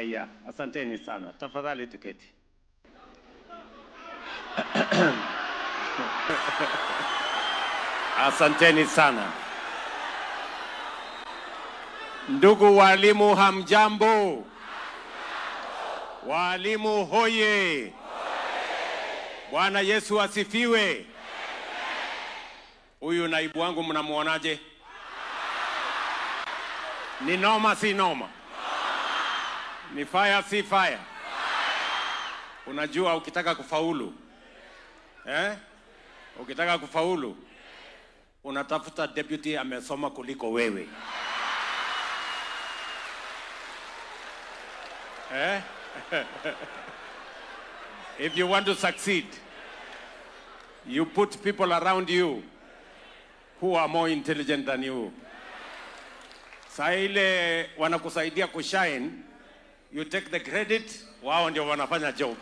Haya, asanteni sana. Tafadhali tuketi. Asanteni sana. Ndugu walimu, hamjambo? Walimu hoye! Bwana Yesu asifiwe. Huyu naibu wangu mnamuonaje? Ni noma si noma? Ni fire si fire? Unajua ukitaka kufaulu, ukitaka kufaulu, unatafuta deputy amesoma kuliko wewe. If you want to succeed, you put people around you who are more intelligent than you. Saa ile wanakusaidia kushine, you take the credit, wao ndio wanafanya job.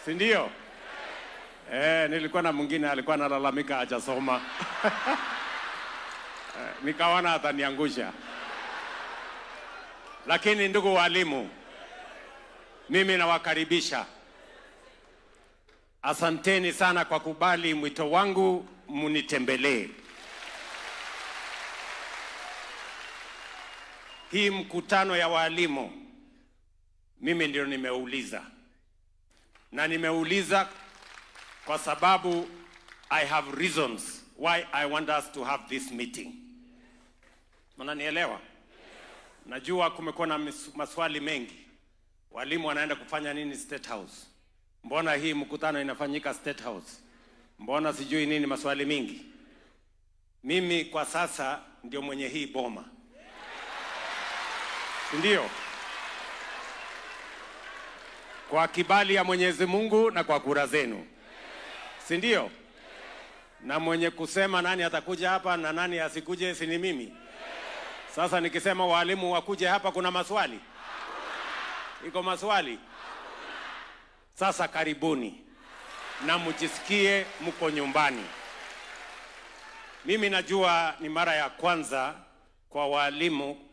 Si ndio? Nilikuwa na mwingine alikuwa analalamika hajasoma. Nikaona ataniangusha. Lakini ndugu walimu, mimi nawakaribisha. Asanteni sana kwa kubali mwito wangu munitembelee. Hii mkutano ya walimu mimi ndio nimeuliza. Na nimeuliza kwa sababu I have reasons why I want us to have this meeting. Mnanielewa? Najua kumekuwa na maswali mengi. Walimu wanaenda kufanya nini State House? Mbona hii mkutano inafanyika State House? Mbona sijui nini, maswali mingi. Mimi kwa sasa ndio mwenye hii boma. Ndio. Kwa kibali ya Mwenyezi Mungu na kwa kura zenu. Si ndio? Na mwenye kusema nani atakuja hapa na nani asikuje si ni mimi. Sasa nikisema walimu wakuje hapa kuna maswali? Iko maswali? Sasa karibuni. Na mjisikie mko nyumbani. Mimi najua ni mara ya kwanza kwa walimu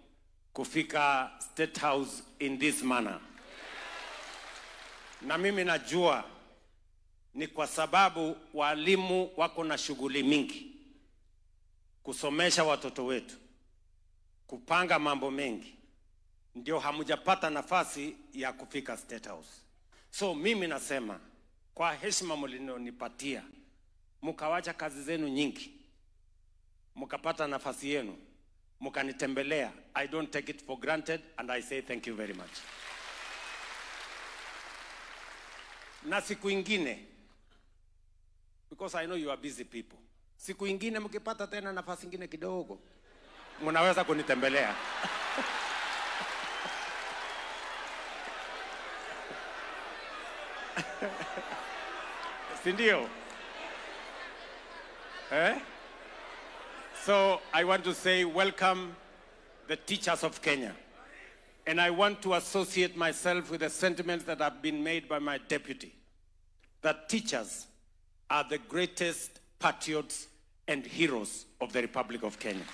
kufika State House in this manner. Na mimi najua ni kwa sababu walimu wako na shughuli mingi. Kusomesha watoto wetu, kupanga mambo mengi, ndio hamujapata nafasi ya kufika State House. So mimi nasema kwa heshima mlinionipatia, mkawacha kazi zenu nyingi, mkapata nafasi yenu, mkanitembelea. I don't take it for granted and I say thank you very much. Na siku ingine, because I know you are busy people, siku ingine mkipata tena nafasi ingine kidogo, mnaweza kunitembelea. Sindio? So I want to say welcome the teachers of Kenya. And I want to associate myself with the sentiments that have been made by my deputy, that teachers are the greatest patriots and heroes of the Republic of Kenya.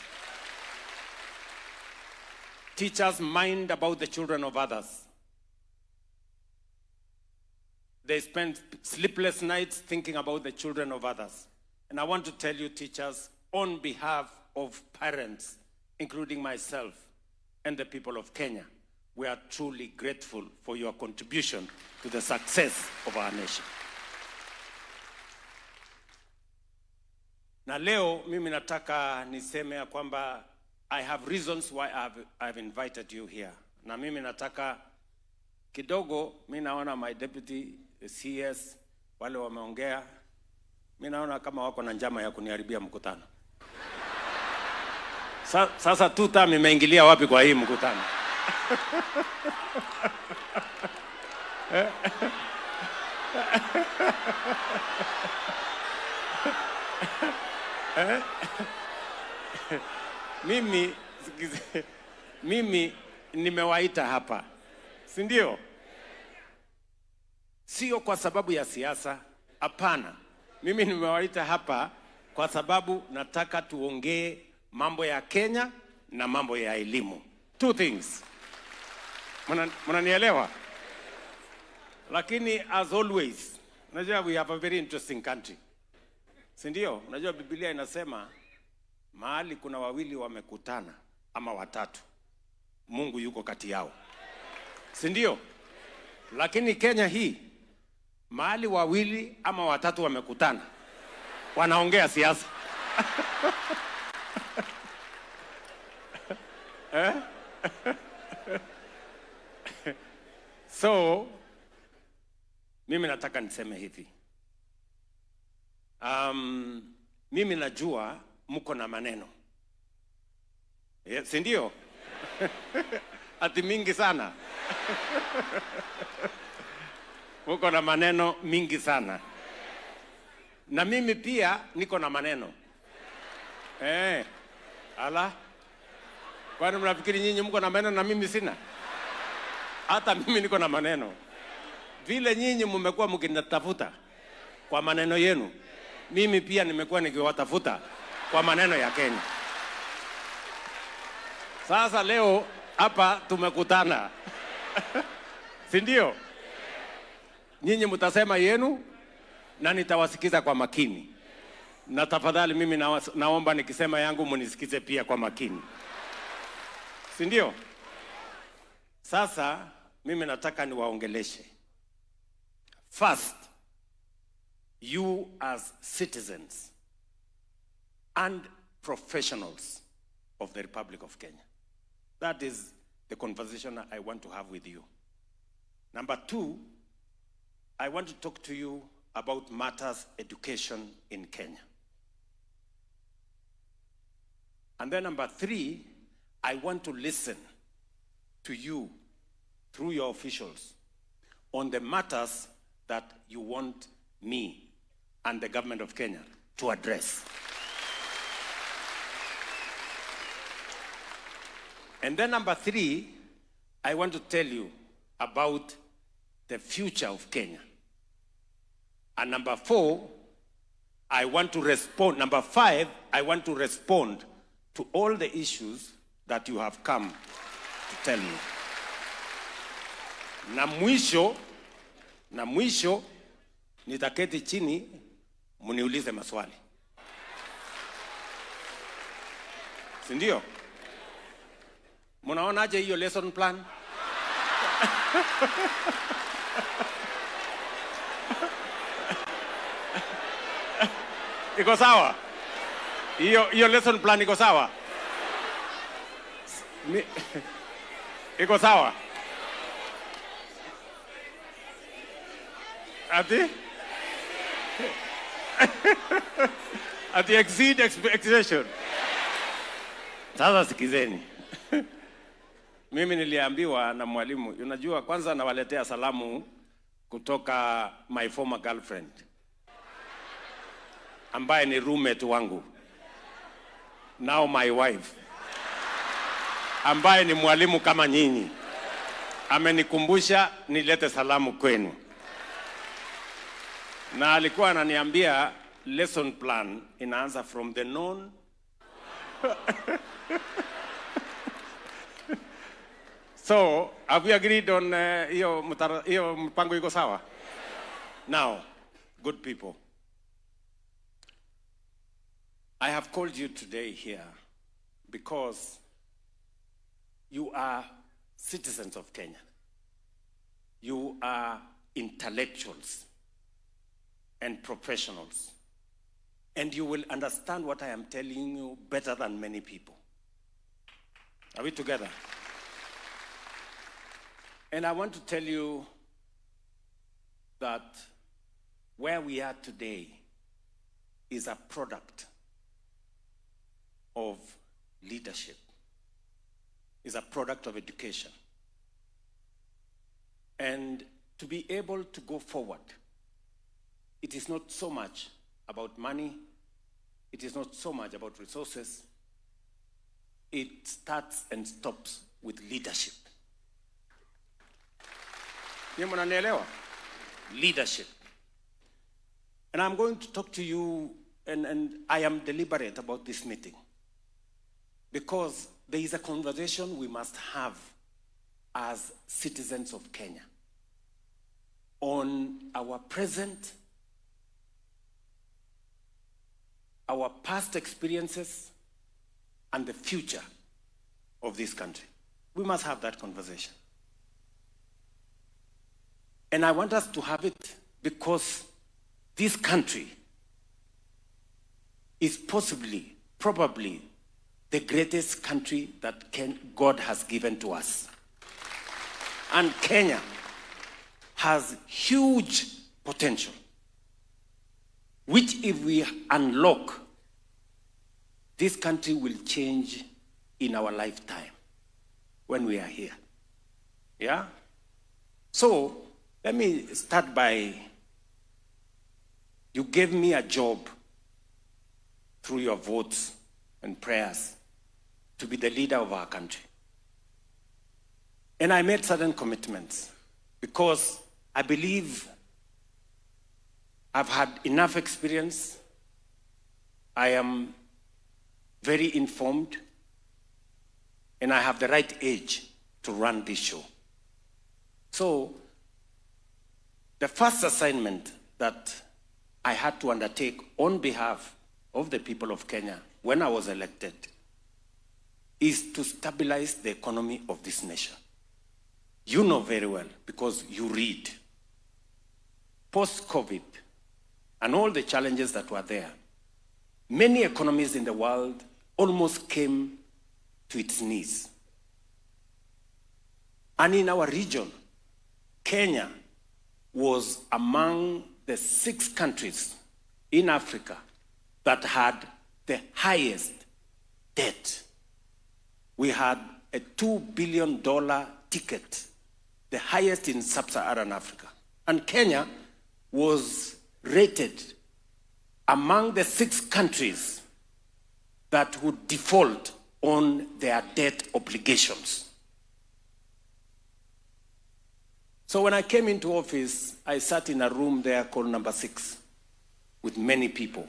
Teachers mind about the children of others. They spend sleepless nights thinking about the children of others. And I want to tell you, teachers, on behalf of parents, including myself and the people of Kenya, we are truly grateful for your contribution to the success of our nation. Na leo mimi nataka niseme ya kwamba I have reasons why I've invited you here. Na mimi nataka kidogo, mimi naona my deputy CS wale wameongea, mimi naona kama wako na njama ya kuniharibia mkutano. Sasa tuta imeingilia wapi kwa hii mkutano? Mimi nimewaita hapa, si ndio? Sio kwa sababu ya siasa, hapana. Mimi nimewaita hapa kwa sababu nataka tuongee mambo ya Kenya na mambo ya elimu. Two things. Mnanielewa? Lakini as always, unajua we have a very interesting country. Si ndio? Unajua Biblia inasema mahali kuna wawili wamekutana ama watatu, Mungu yuko kati yao. Si ndio? Lakini Kenya hii mahali wawili ama watatu wamekutana, wanaongea siasa. So mimi nataka niseme hivi. Mimi najua mko na maneno. Si ndio? Ati mingi sana. Mko na maneno mingi sana. Na mimi pia niko na maneno. Ala. Kwani mnafikiri nyinyi mko na maneno na mimi sina? Hata mimi niko na maneno. Vile nyinyi mmekuwa mkinitafuta kwa maneno yenu, mimi pia nimekuwa nikiwatafuta kwa maneno ya Kenya. Sasa leo hapa tumekutana. Si ndio? Nyinyi mtasema yenu na nitawasikiza kwa makini. Na tafadhali mimi naomba nikisema yangu munisikize pia kwa makini. Si ndio? Sasa mimi nataka niwaongeleshe. First, you as citizens and professionals of the Republic of Kenya. That is the conversation I want to have with you. Number two, I want to talk to you about matters education in Kenya. And then number three, I want to listen to you through your officials on the matters that you want me and the government of Kenya to address. And then number three, I want to tell you about the future of Kenya. And number four, I want to respond. Number five, I want to respond to all the issues that you have come to tell me. Na mwisho, nitaketi chini, muniulize maswali. Si ndio? Munaonaje hiyo lesson plan? Iko sawa? Hiyo lesson plan iko sawa? Iko sawa? Ati exceed expectation. Sasa sikizeni. Mimi niliambiwa na mwalimu, unajua kwanza nawaletea salamu kutoka my former girlfriend, ambaye ni roommate wangu. Now my wife, ambaye ni mwalimu kama nyinyi. Amenikumbusha nilete salamu kwenu. Na alikuwa ananiambia lesson plan inaanza from the known. So, have we agreed on hiyo mpango iko sawa? Now, good people, I have called you today here because you are citizens of Kenya. You are intellectuals and professionals. And you will understand what I am telling you better than many people. Are we together? And I want to tell you that where we are today is a product of leadership, is a product of education. And to be able to go forward, it is not so much about money, it is not so much about resources, it starts and stops with leadership. Leadership. And I'm going to talk to you, and I am deliberate about this meeting, because there is a conversation we must have as citizens of Kenya on our present, our past experiences, and the future of this country. We must have that conversation. And I want us to have it because this country is probably the greatest country that God has given to us. And Kenya has huge potential, which if we unlock, this country will change in our lifetime when we are here. Yeah? So, let me start by, you gave me a job through your votes and prayers to be the leader of our country. And I made certain commitments because I believe I've had enough experience. I am very informed, and I have the right age to run this show. So, the first assignment that I had to undertake on behalf of the people of Kenya when I was elected is to stabilize the economy of this nation. You know very well because you read. Post-COVID and all the challenges that were there, many economies in the world almost came to its knees. And in our region, Kenya was among the 6 countries in Africa that had the highest debt. We had a $2 billion ticket, the highest in sub-Saharan Africa. And Kenya was rated among the 6 countries that would default on their debt obligations. So when I came into office, I sat in a room there called number 6 with many people,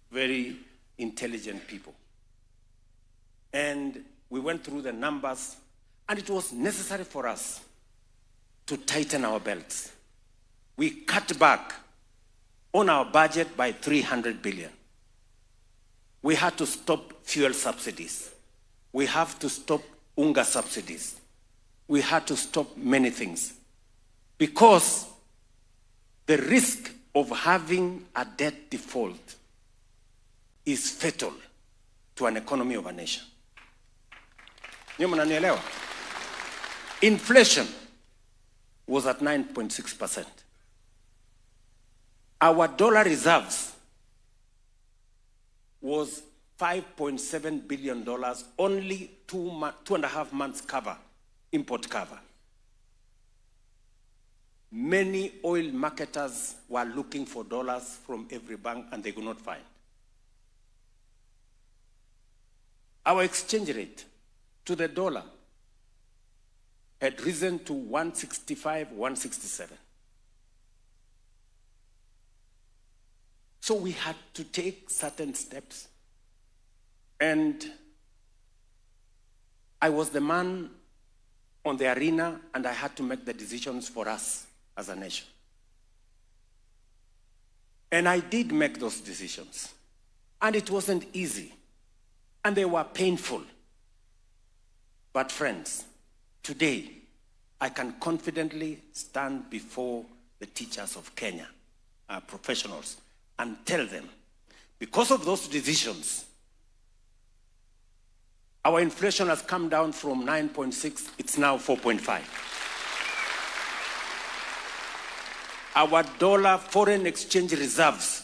very intelligent people. And we went through the numbers, and it was necessary for us to tighten our belts. We cut back on our budget by 300 billion. We had to stop fuel subsidies. We have to stop unga subsidies. We had to stop many things because the risk of having a debt default is fatal to an economy of a nation. Inflation was at 9.6%. Our dollar reserves was $5.7 billion, only 2.5 months cover, import cover. Many oil marketers were looking for dollars from every bank and they could not find. Our exchange rate to the dollar had risen to 165, 167. So we had to take certain steps. And I was the man on the arena, and I had to make the decisions for us as a nation. And I did make those decisions. And it wasn't easy. And they were painful. But friends, today, I can confidently stand before the teachers of Kenya, our professionals, and tell them, because of those decisions, our inflation has come down from 9.6, it's now 4.5. Our dollar foreign exchange reserves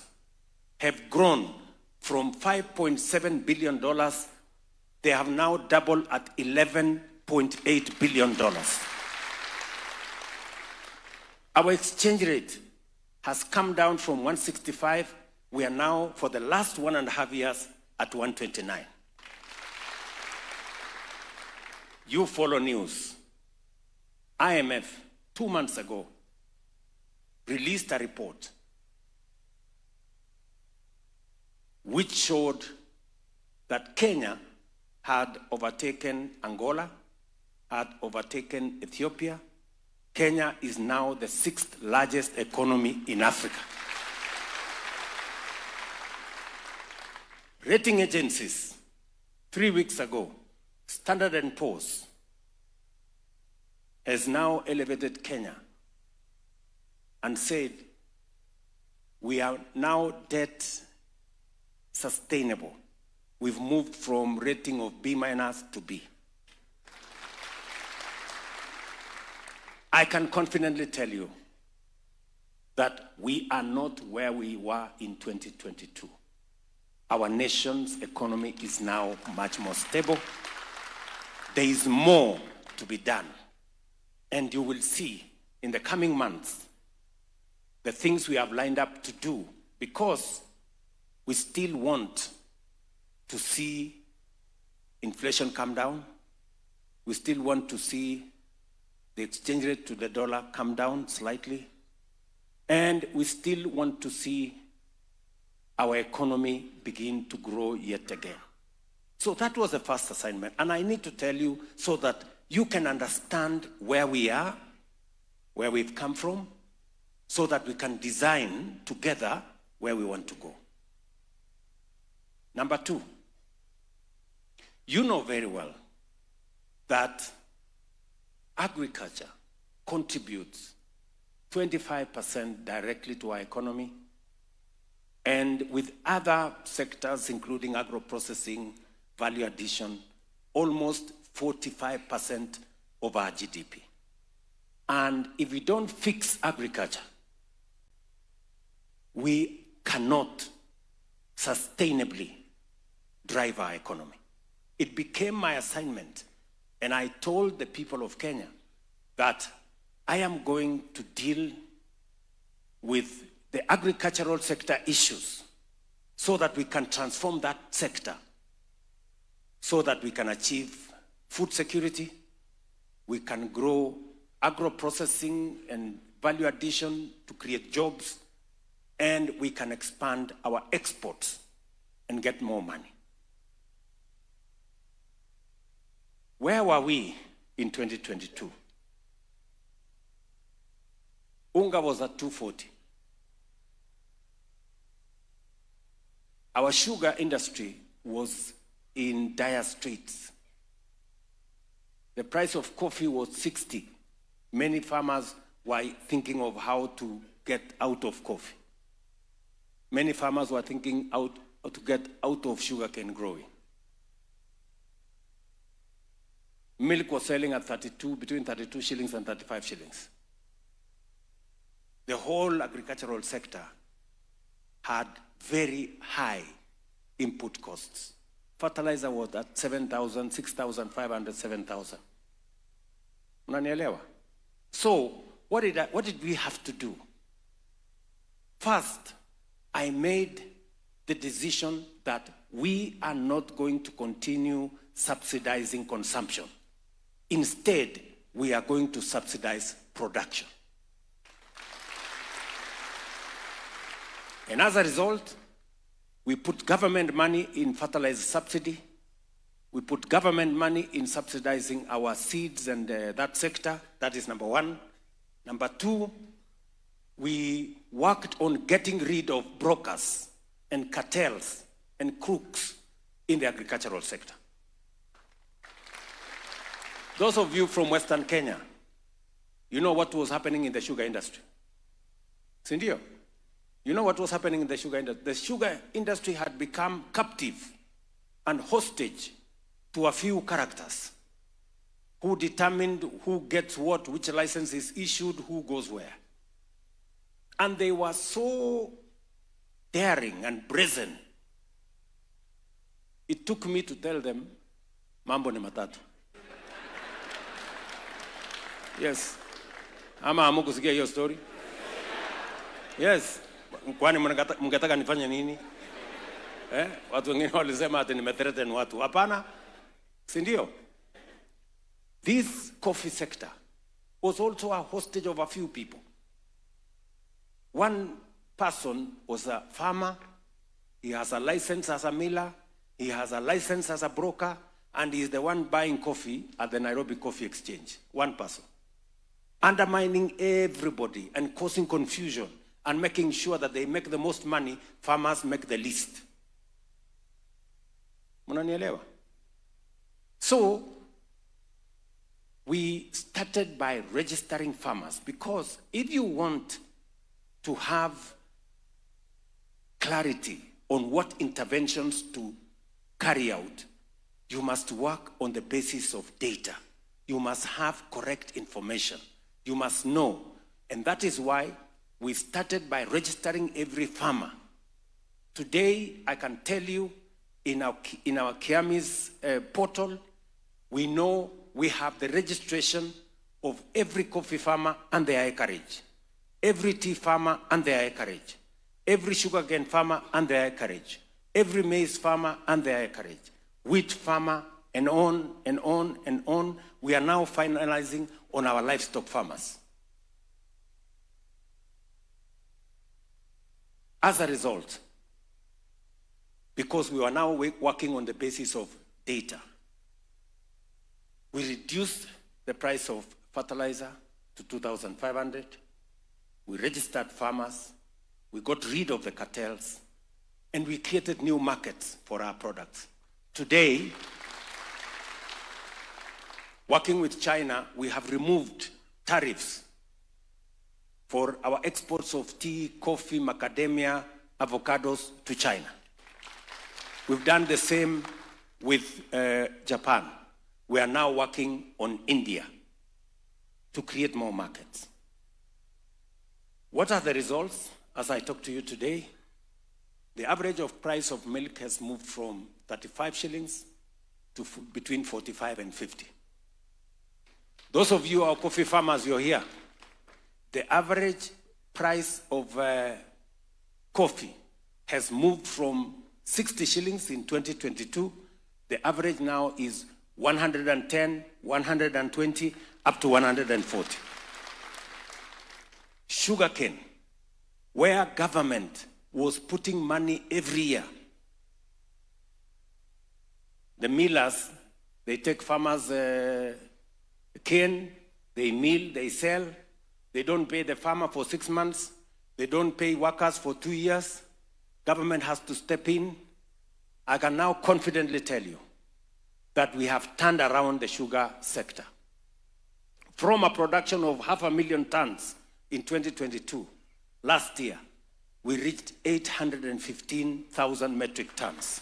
have grown from $5.7 billion. They have now doubled at $11.8 billion. Our exchange rate has come down from 165. We are now, for the last 1.5 years, at 129. You follow news. IMF, 2 months ago, released a report which showed that Kenya had overtaken Angola, had overtaken Ethiopia. Kenya is now the 6th largest economy in Africa. Rating agencies, 3 weeks ago, Standard & Poor's has now elevated Kenya and said we are now debt sustainable. We've moved from rating of B- to B. I can confidently tell you that we are not where we were in 2022. Our nation's economy is now much more stable. There is more to be done. And you will see in the coming months the things we have lined up to do, because we still want to see inflation come down. We still want to see the exchange rate to the dollar come down slightly. And we still want to see our economy begin to grow yet again. So that was the first assignment. And I need to tell you so that you can understand where we are, where we've come from, so that we can design together where we want to go. Number 2, you know very well that agriculture contributes 25% directly to our economy, and with other sectors, including agro-processing, value addition, almost 45% of our GDP. And if we don't fix agriculture, we cannot sustainably drive our economy. It became my assignment, and I told the people of Kenya that I am going to deal with the agricultural sector issues so that we can transform that sector, so that we can achieve food security, we can grow agro-processing and value addition to create jobs, and we can expand our exports and get more money. Where were we in 2022? Unga was at 240. Our sugar industry was in dire straits. The price of coffee was 60. Many farmers were thinking of how to get out of coffee. Many farmers were thinking how to get out of sugarcane growing. Milk was selling at between 32 shillings and 35 shillings. The whole agricultural sector had very high input costs. Fertilizer was at 7,000, 6,500, 7,000. Unanielewa? So, what did we have to do? First, I made the decision that we are not going to continue subsidizing consumption. Instead, we are going to subsidize production. And as a result, we put government money in fertilizer subsidy. We put government money in subsidizing our seeds and that sector. That is number 1. Number 2, we worked on getting rid of brokers and cartels and crooks in the agricultural sector. Those of you from Western Kenya, you know what was happening in the sugar industry. Sindio? You know what was happening in the sugar industry? The sugar industry had become captive and hostage to a few characters who determined who gets what, which license is issued, who goes where. And they were so daring and brazen. It took me to tell them, mambo ni matatu. Yes. Ama hamukusikia hiyo story? Yes. Kwani mngetaka nifanye nini? Watu wengine walisema ati nimethreaten watu. Hapana. Si ndio? This coffee sector was also a hostage of a few people. One person was a farmer. He has a license as a miller. He has a license as a broker. and he's the one buying coffee at the Nairobi Coffee Exchange. One person. Undermining everybody and causing confusion and making sure that they make the most money, farmers make the least. Munanielewa? So, we started by registering farmers, because if you want to have clarity on what interventions to carry out, you must work on the basis of data. You must have correct information. You must know. And that is why we started by registering every farmer. Today, I can tell you, in our Kiami's portal, we know we have the registration of every coffee farmer and their acreage, every tea farmer and their acreage, every sugarcane farmer and their acreage, every maize farmer and their acreage, wheat farmer, and on and on and on. We are now finalizing on our livestock farmers. As a result, because we are now working on the basis of data, we reduced the price of fertilizer to 2,500. We registered farmers. We got rid of the cartels. And we created new markets for our products. Today, working with China, we have removed tariffs for our exports of tea, coffee, macadamia, avocados to China. We've done the same with Japan. We are now working on India to create more markets. What are the results? As I talk to you today, the average of price of milk has moved from 35 shillings to between 45 and 50. Those of you who are coffee farmers, you're here. The average price of coffee has moved from 60 shillings in 2022. The average now is 110, 120, up to 140. Sugarcane, where government was putting money every year. The millers, they take farmers' cane, they mill, they sell. They don't pay the farmer for 6 months. They don't pay workers for 2 years. Government has to step in. I can now confidently tell you that we have turned around the sugar sector. From a production of 500,000 tons in 2022, last year, we reached 815,000 metric tons.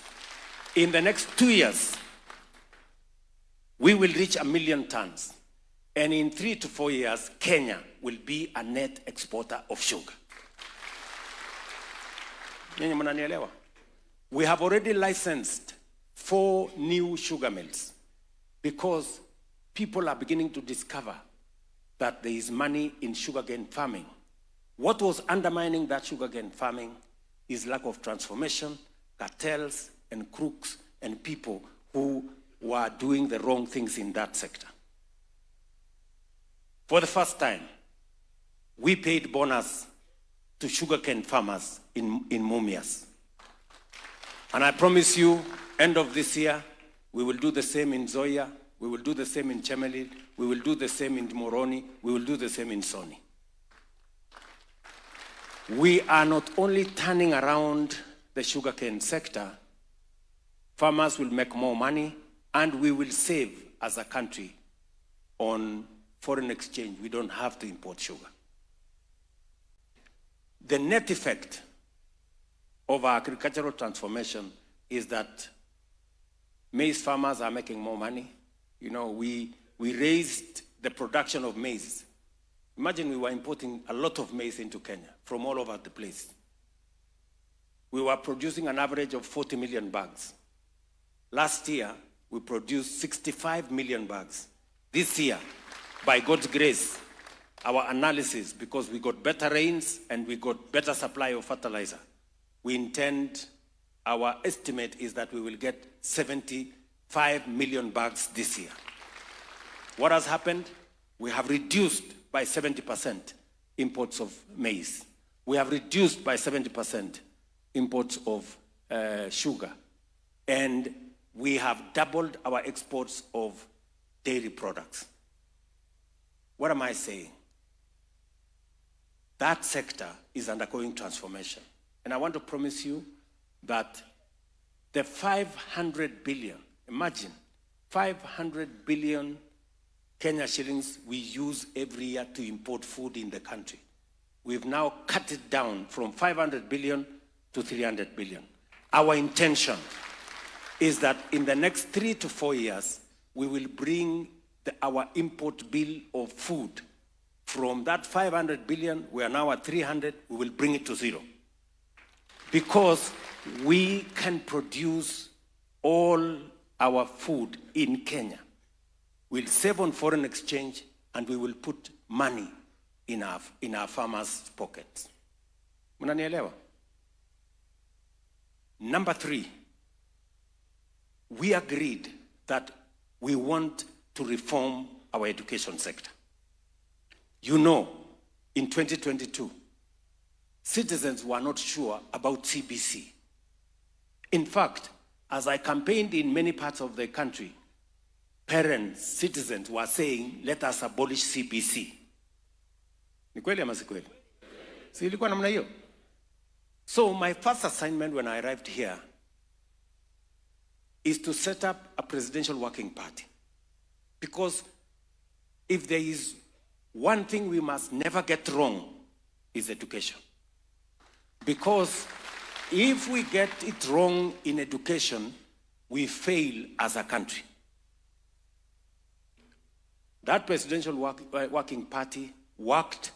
In the next 2 years, we will reach 1 million tons. And in 3 to 4 years, Kenya will be a net exporter of sugar. We have already licensed 4 new sugar mills because people are beginning to discover that there is money in sugarcane farming. What was undermining that sugarcane farming is lack of transformation, cartels and crooks and people who were doing the wrong things in that sector. For the first time, we paid bonus to sugarcane farmers in Mumias. And I promise you, end of this year, we will do the same in Zoya, we will do the same in Chemelil, we will do the same in Moroni, we will do the same in Soni. We are not only turning around the sugarcane sector, farmers will make more money, and we will save as a country on foreign exchange. We don't have to import sugar. The net effect of our agricultural transformation is that maize farmers are making more money. You know, we raised the production of maize. Imagine we were importing a lot of maize into Kenya from all over the place. We were producing an average of 40 million bags. Last year, we produced 65 million bags. This year, by God's grace, our analysis, because we got better rains and we got better supply of fertilizer, we intend, our estimate is that we will get 75 million bags this year. What has happened? We have reduced by 70% imports of maize. We have reduced by 70% imports of sugar. And we have doubled our exports of dairy products. What am I saying? That sector is undergoing transformation. And I want to promise you that the 500 billion, imagine, 500 billion Kenya shillings we use every year to import food in the country. We've now cut it down from 500 billion to 300 billion. Our intention is that in the next 3 to 4 years, we will bring our import bill of food from that 500 billion, we are now at 300, we will bring it to zero. Because we can produce all our food in Kenya. We'll save on foreign exchange and we will put money in our farmers' pockets. Mnanielewa? Number 3, we agreed that we want to reform our education sector. You know, in 2022, citizens were not sure about CBC. In fact, as I campaigned in many parts of the country, parents, citizens were saying, let us abolish CBC. Ni kweli ama si kweli? Si ilikuwa namna hiyo? So my first assignment when I arrived here is to set up a presidential working party. Because if there is one thing we must never get wrong, is education. Because if we get it wrong in education, we fail as a country. That presidential working party worked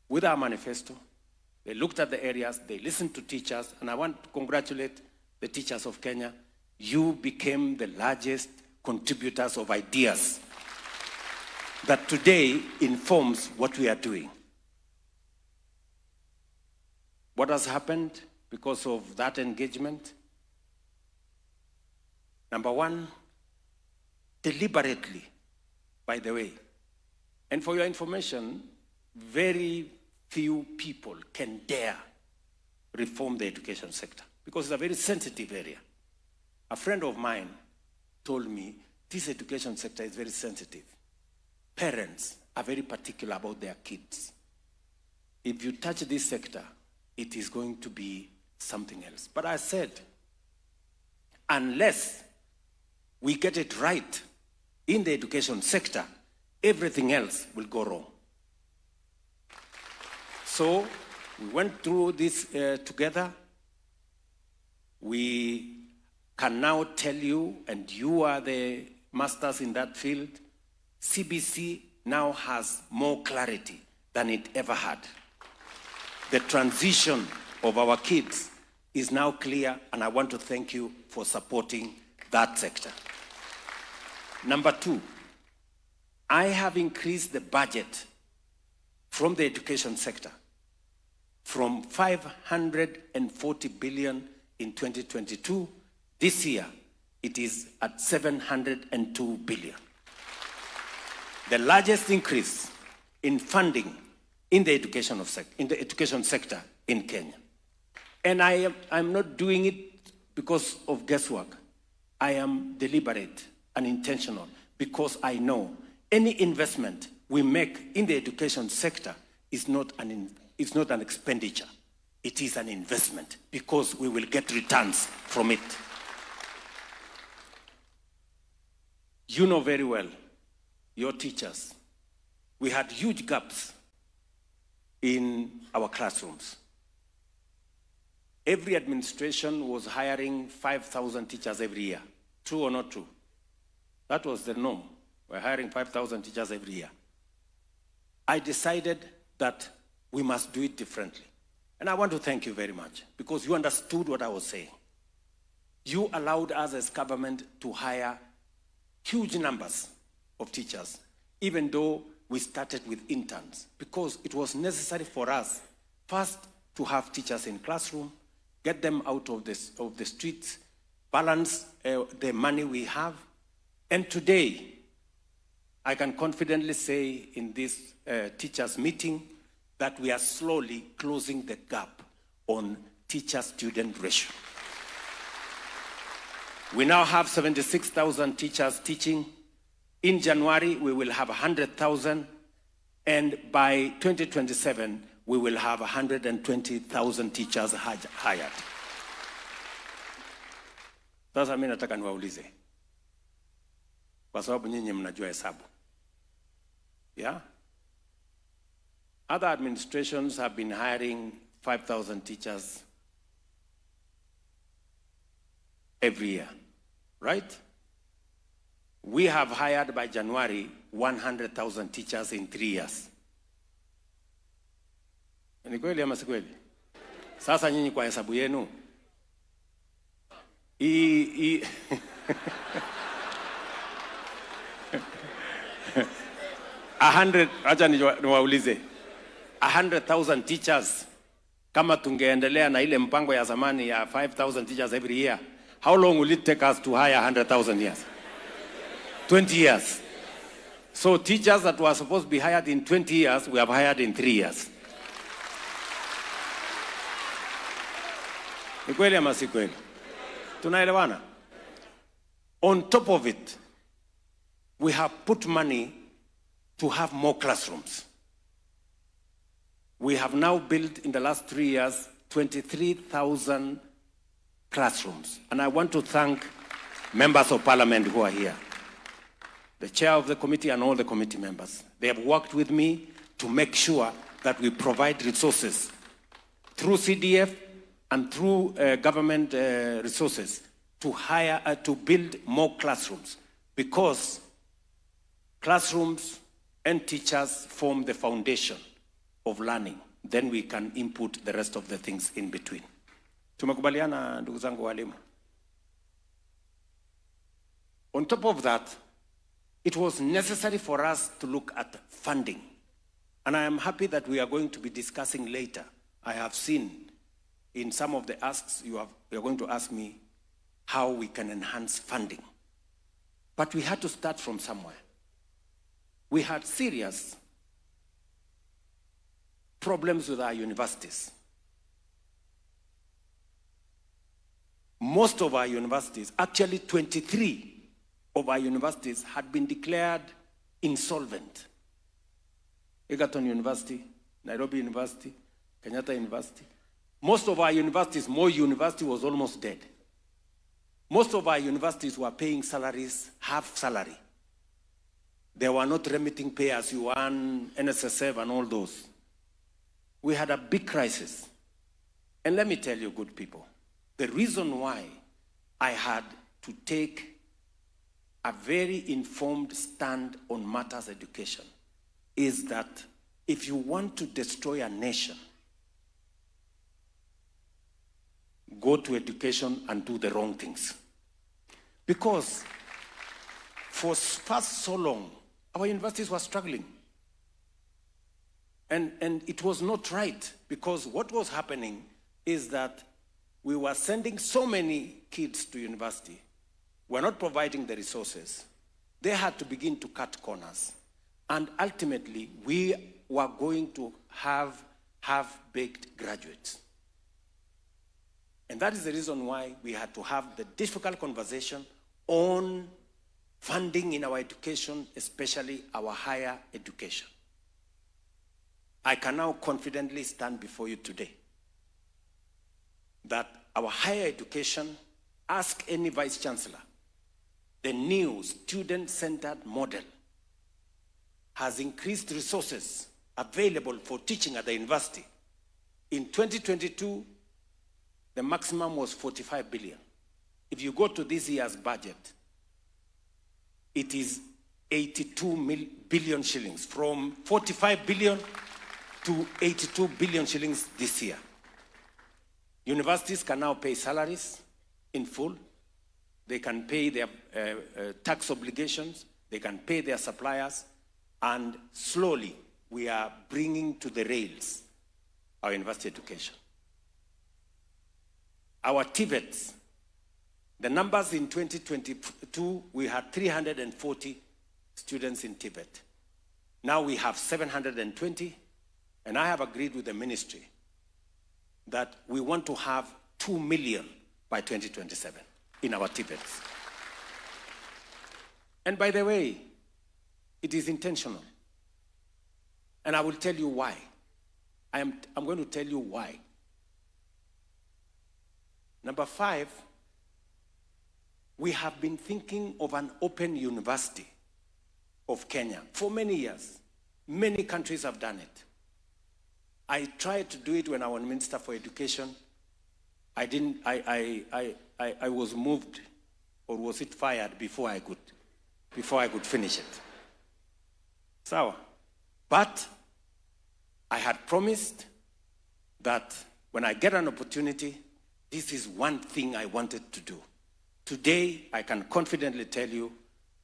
with our manifesto. They looked at the areas, they listened to teachers, and I want to congratulate the teachers of Kenya. You became the largest contributors of ideas that today informs what we are doing. What has happened because of that engagement? Number 1, deliberately, by the way, and for your information, very few people can dare reform the education sector because it's a very sensitive area. A friend of mine told me this education sector is very sensitive. Parents are very particular about their kids. If you touch this sector, it is going to be something else. But I said, unless we get it right in the education sector, everything else will go wrong. So we went through this together. We can now tell you, and you are the masters in that field, CBC now has more clarity than it ever had. The transition of our kids is now clear, and I want to thank you for supporting that sector. Number 2, I have increased the budget from the education sector from 540 billion in 2022. This year, it is at 702 billion. The largest increase in funding in the education sector in Kenya. And I'm not doing it because of guesswork. I am deliberate and intentional because I know any investment we make in the education sector is not an expenditure. It is an investment because we will get returns from it. You know very well, your teachers, we had huge gaps in our classrooms. Every administration was hiring 5,000 teachers every year. True or not true? That was the norm. We're hiring 5,000 teachers every year. I decided that we must do it differently. And I want to thank you very much because you understood what I was saying. You allowed us as government to hire huge numbers of teachers, even though we started with interns, because it was necessary for us first to have teachers in classroom, get them out of the streets, balance the money we have. And today, I can confidently say in this teachers meeting that we are slowly closing the gap on teacher-student ratio. We now have 76,000 teachers teaching. In January, we will have 100,000. And by 2027, we will have 120,000 teachers hired. Sasa mimi nataka niwaulize, kwa sababu nyinyi mnajua hesabu. Yeah? Other administrations have been hiring 5,000 teachers every year, right? We have hired by January 100,000 teachers in 3 years. Ni kweli ama si kweli? Sasa nyinyi kwa hesabu yenu, 100,000 teachers, kama tungeendelea na ile mpango ya zamani ya 5,000 teachers every year, how long will it take us to hire 100,000 years? 20 years. So teachers that were supposed to be hired in 20 years, we have hired in 3 years. Ni kweli ama si kweli? Tunaelewana? On top of it, we have put money to have more classrooms. We have now built in the last 3 years 23,000 classrooms. And I want to thank members of parliament who are here, the chair of the committee and all the committee members. They have worked with me to make sure that we provide resources through CDF and through government resources to to build more classrooms, because classrooms and teachers form the foundation of learning. Then we can input the rest of the things in between. Tumekubaliana ndugu zangu walimu? On top of that, it was necessary for us to look at funding. And I am happy that we are going to be discussing later. I have seen in some of the asks you are going to ask me how we can enhance funding. But we had to start from somewhere. We had serious problems with our universities. Most of our universities, actually 23 of our universities, had been declared insolvent. Egerton University, Nairobi University, Kenyatta University. Most of our universities, Moi University was almost dead. Most of our universities were paying salaries, half salary. They were not remitting pay as you earn, NSSF and all those. We had a big crisis. And let me tell you, good people, the reason why I had to take a very informed stand on matters education is that if you want to destroy a nation, go to education and do the wrong things. Because for so long, our universities were struggling. And it was not right, because what was happening is that we were sending so many kids to university. We're not providing the resources. They had to begin to cut corners. And ultimately, we were going to have half-baked graduates. And that is the reason why we had to have the difficult conversation on funding in our education, especially our higher education. I can now confidently stand before you today that our higher education, ask any vice chancellor, the new student-centered model has increased resources available for teaching at the university. In 2022, the maximum was 45 billion. If you go to this year's budget, it is 82 billion shillings, from 45 billion to 82 billion shillings this year. Universities can now pay salaries in full. They can pay their tax obligations. They can pay their suppliers. And slowly, we are bringing to the rails our university education. Our TVETs, the numbers in 2022, we had 340 students in Tibet. Now we have 720, and I have agreed with the ministry that we want to have 2 million by 2027 in our TVETs. And by the way, it is intentional. And I will tell you why. I'm going to tell you why. Number 5, we have been thinking of an open university of Kenya for many years. Many countries have done it. I tried to do it when I was Minister for Education. I was moved, or was it fired before I could finish it. So, but I had promised that when I get an opportunity, this is one thing I wanted to do. Today, I can confidently tell you,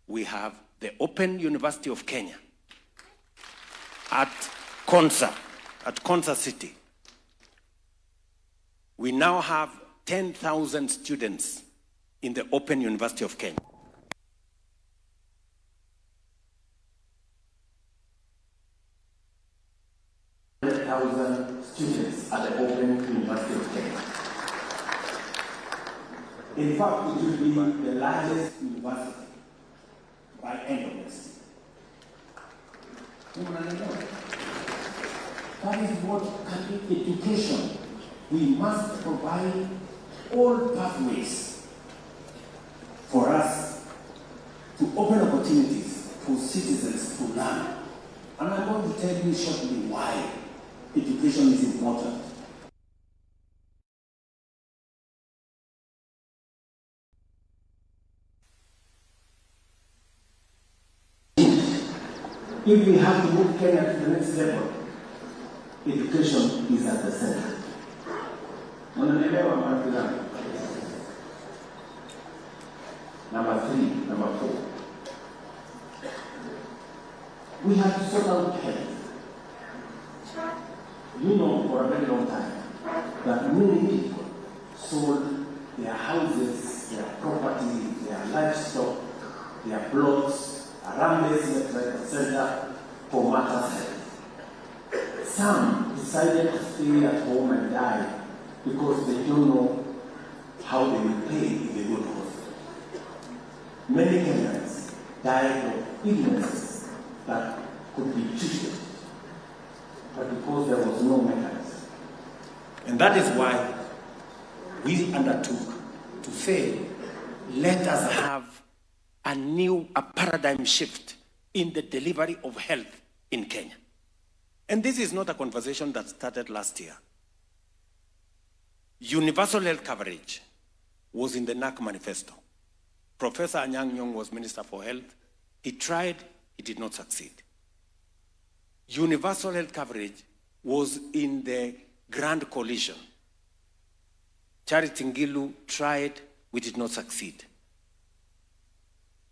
we have the Open University of Kenya at Konza City. We now have 10,000 students in the Open University of Kenya. Students at the Open University of Kenya. In fact, it will be the largest university by end of this. That is what education. We must provide all pathways for us to open opportunities for citizens to learn. And I'm going to tell you shortly why education is important. If we have to move Kenya to the next level, education is at the center. Number 4. We have to sort out health. You know for a very long time that many people sold their houses, their property, their livestock, their plots, around this center for matters health. Some decided to stay at home and die because they don't know how they will pay if they go to hospital. Many Kenyans died of illnesses that could be treated, but because there was no mechanism. And that is why we undertook to say, let us have a paradigm shift in the delivery of health in Kenya. And this is not a conversation that started last year. Universal health coverage was in the NAC manifesto. Professor Anyang' Nyong'o was Minister for Health. He tried, he did not succeed. Universal health coverage was in the Grand Coalition. Charity Ngilu tried, we did not succeed.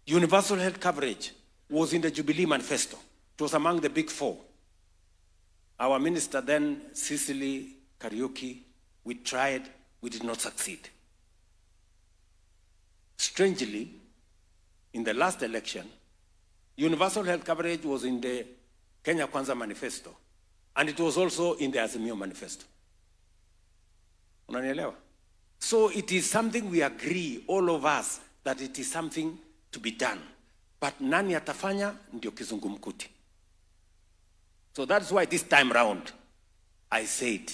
Universal health coverage was in the Jubilee Manifesto. It was among the big 4. Our minister then, Cicely Kariuki, we tried, we did not succeed. Strangely, in the last election, universal health coverage was in the Kenya Kwanza Manifesto, and it was also in the Azimio Manifesto. Unanielewa? So it is something we agree, all of us, that it is something to be done. But nani atafanya ndio kizungumkuti. So that's why this time round, I said,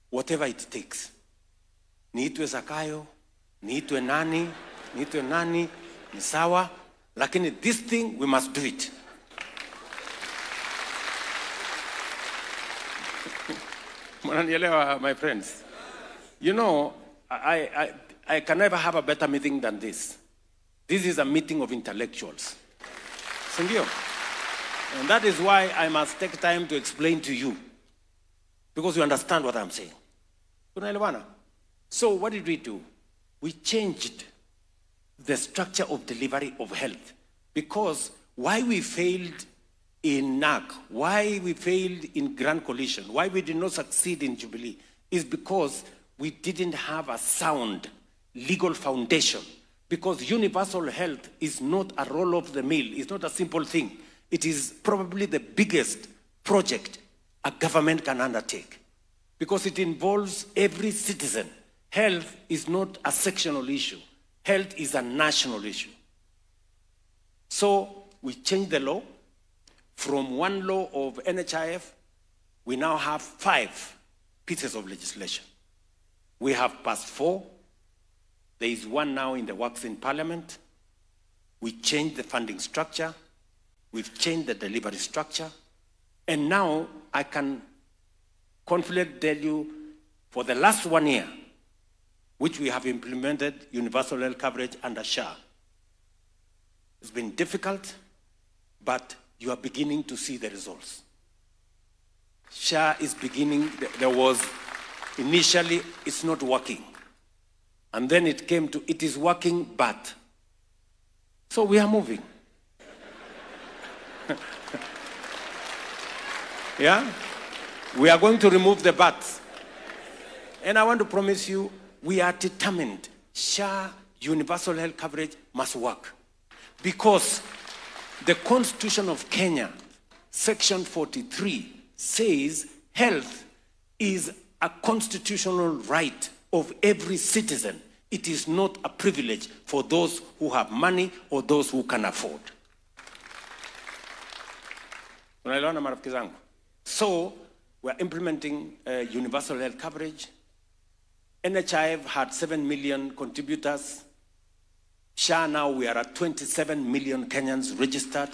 whatever it takes. Niitwe Zakayo, niitwe nani, ni sawa, lakini this thing, we must do it. My friends, you know, I can never have a better meeting than this. This is a meeting of intellectuals. Sindio? And that is why I must take time to explain to you, because you understand what I'm saying. So what did we do? We changed the structure of delivery of health, because why we failed in NAC, why we failed in Grand Coalition, why we did not succeed in Jubilee, is because we didn't have a sound legal foundation. Because universal health is not a roll of the mill, it's not a simple thing. It is probably the biggest project a government can undertake, because it involves every citizen. Health is not a sectional issue. Health is a national issue. So we changed the law. From one law of NHIF, we now have 5 pieces of legislation. We have passed 4. There is one now in the works in Parliament. We changed the funding structure. We've changed the delivery structure. And now I can confidently tell you, for the last 1 year, which we have implemented universal health coverage under SHA. It's been difficult, but you are beginning to see the results. SHA is beginning, there was initially, it's not working. And then it came to, it is working, but. So we are moving. Yeah? We are going to remove the buts. And I want to promise you, we are determined. SHA, universal health coverage, must work. Because the Constitution of Kenya, Section 43, says health is a constitutional right of every citizen. It is not a privilege for those who have money or those who can afford. Unaelewana marafiki zangu? So, we're implementing universal health coverage. NHIF had 7 million contributors. SHA now we are at 27 million Kenyans registered.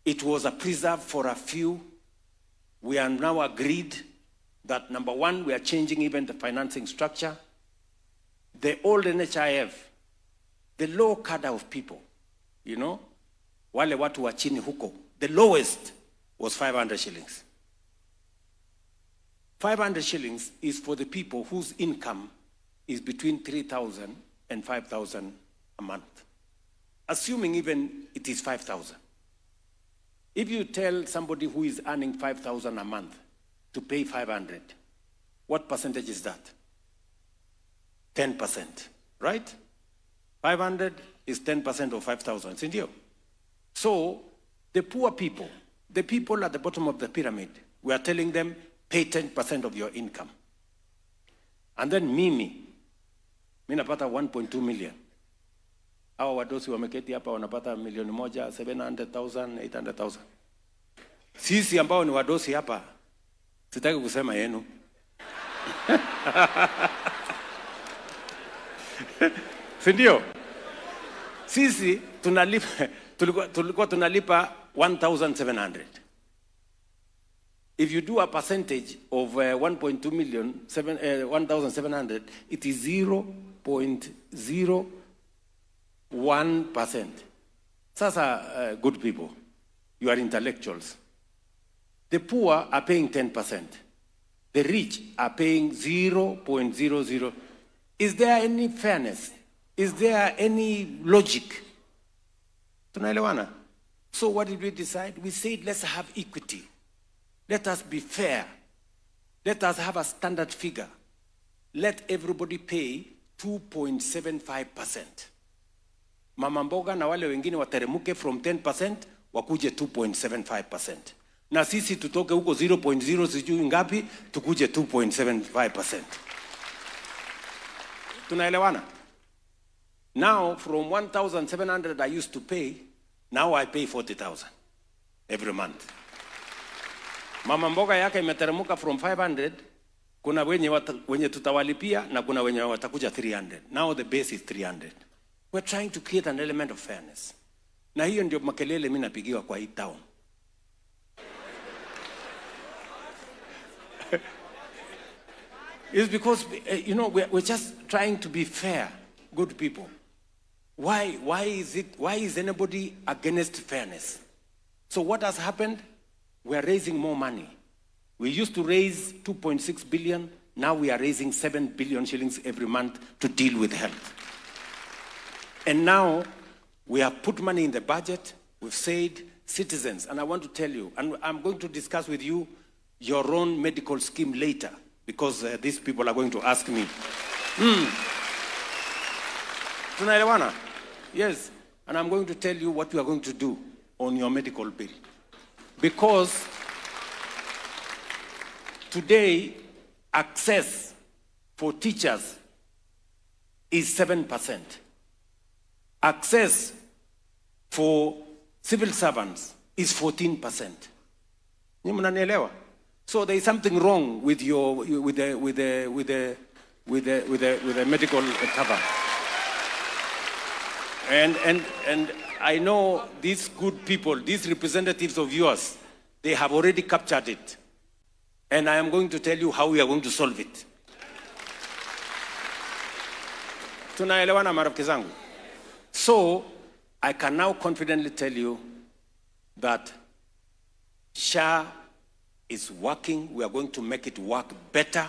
It was a preserve for a few. We are now agreed that number 1, we are changing even the financing structure. The old NHIF, the low cadre of people, you know, wale watu wa chini huko, the lowest was 500 shillings. 500 shillings is for the people whose income is between 3,000 and 5,000 a month. Assuming even it is 5,000. If you tell somebody who is earning 5,000 a month to pay 500, what percentage is that? 10%, right? 500 is 10% of 5,000, sindio? So, the poor people, the people at the bottom of the pyramid, we are telling them, pay 10% of your income. And then mimi napata 1.2 million. Hawa wadosi wameketi hapa wanapata 1,100,000, 700,000, 800,000. Sisi ambao ni wadosi hapa, sitaki kusema yenu. Sindio? Sisi tulikuwa tunalipa 1,700. If you do a percentage of 1.2 million, 1,700, it is 0.01%. Sasa, good people, you are intellectuals. The poor are paying 10%. The rich are paying 0.00. Is there any fairness? Is there any logic? Tunaelewana? So what did we decide? We said, let's have equity. Let us be fair. Let us have a standard figure. Let everybody pay 2.75%. Mama mboga na wale wengine wateremuke from 10% wakuje 2.75%. Na sisi tutoke huko 0.0 sijui ngapi tukuje 2.75%. Tunaelewana? Now from 1,700 I used to pay, now I pay 40,000 every month. Mama mboga yake imeteremuka from 500, kuna wenye tutawalipia na kuna wenye watakuja 300. Now the base is 300. We're trying to create an element of fairness. Na hiyo ndio makelele mimi napigiwa kwa hii town. It's because, you know, we're just trying to be fair, good people. Why is anybody against fairness? So what has happened? We are raising more money. We used to raise 2.6 billion. Now we are raising 7 billion shillings every month to deal with health. And now we have put money in the budget. We've said citizens, and I want to tell you, and I'm going to discuss with you your own medical scheme later, because these people are going to ask me. Tunaelewana? Yes, and I'm going to tell you what we are going to do on your medical bill. Because today, access for teachers is 7%. Access for civil servants is 14%. Ni mnanielewa? So there is something wrong with the medical cover. And I know these good people, these representatives of yours, they have already captured it. And I am going to tell you how we are going to solve it. Tunaelewana marafiki zangu? So I can now confidently tell you that SHA is working. We are going to make it work better.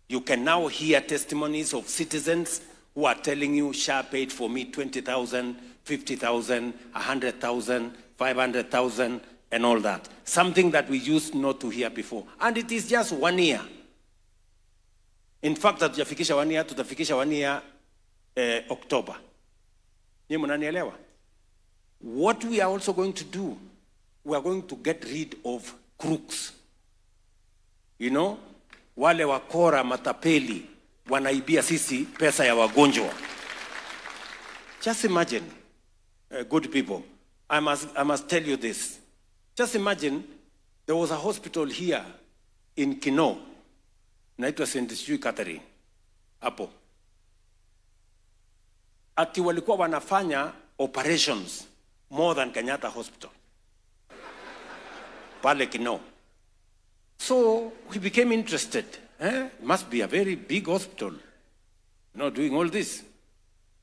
You can now hear testimonies of citizens who are telling you SHA paid for me 20,000, 50,000, 100,000, 500,000, and all that. Something that we used not to hear before. And it is just 1 year. In fact, tutafikisha 1 year, tutafikisha 1 year October. Ni mnanielewa? What we are also going to do, we are going to get rid of crooks. You know, wale wakora matapeli wanaibia sisi pesa ya wagonjwa. Just imagine, good people, I must tell you this. Just imagine there was a hospital here in Kino, naitwa St. Catherine, hapo. Ati walikuwa wanafanya operations more than Kenyatta Hospital. Pale Kino. So we became interested. It must be a very big hospital, doing all this.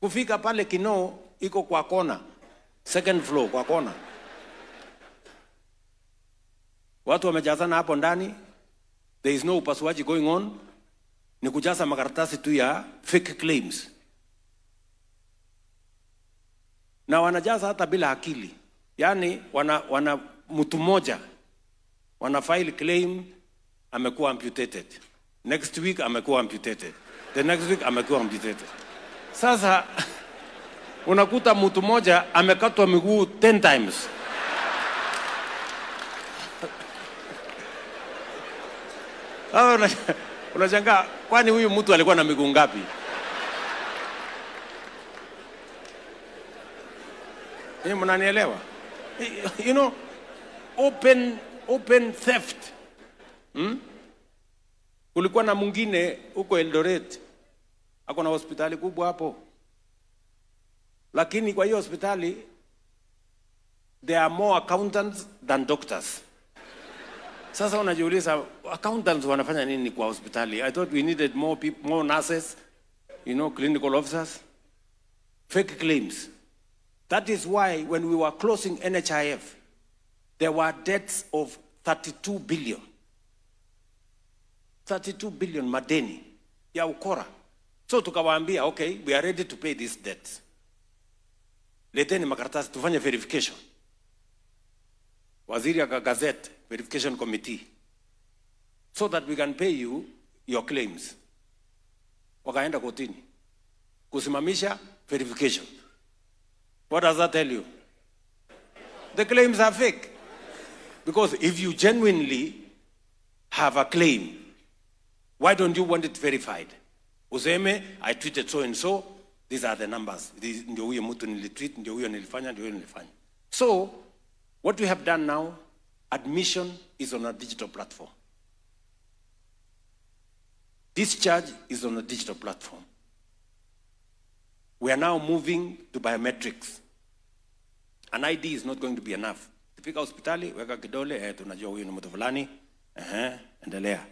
Kufika pale Kino, iko kwa kona. Second floor kwa kona. Watu wamejazana hapo ndani. There is no upasuaji going on. Ni kujaza makaratasi tu ya fake claims. Na wanajaza hata bila akili. Yani wana mtu mmoja wana file claim amekuwa amputated. Next week amekuwa amputated. The next week amekuwa amputated. Sasa unakuta mtu mmoja amekatwa miguu 10 times. Unashangaa kwani huyu mtu alikuwa na miguu ngapi? Ni mnanielewa? You know, open theft. Kulikuwa na mwingine huko Eldoret. Ako na hospitali kubwa hapo. Lakini kwa hiyo hospitali there are more accountants than doctors. Sasa unajiuliza accountants wanafanya nini kwa hospitali? I thought we needed more people, more nurses, clinical officers. Fake claims. That is why when we were closing NHIF, there were debts of 32 billion. 32 billion madeni ya ukora. So tukawaambia, okay, we are ready to pay these debts. Leteni makaratasi tufanye verification. Waziri akagazette verification committee so that we can pay you your claims. Wakaenda kotini kusimamisha verification. What does that tell you? The claims are fake. Because if you genuinely have a claim, why don't you want it verified? Useme, I tweeted so and so, these are the numbers. Ndio huyo mtu nilitweet, ndio huyo nilifanya, ndio huyo nilifanya. So, what we have done now, admission is on a digital platform. Discharge is on a digital platform. We are now moving to biometrics. An ID is not going to be enough. Fika hospitali, weka kidole, tunajua huyu ni mtu fulani, endelea.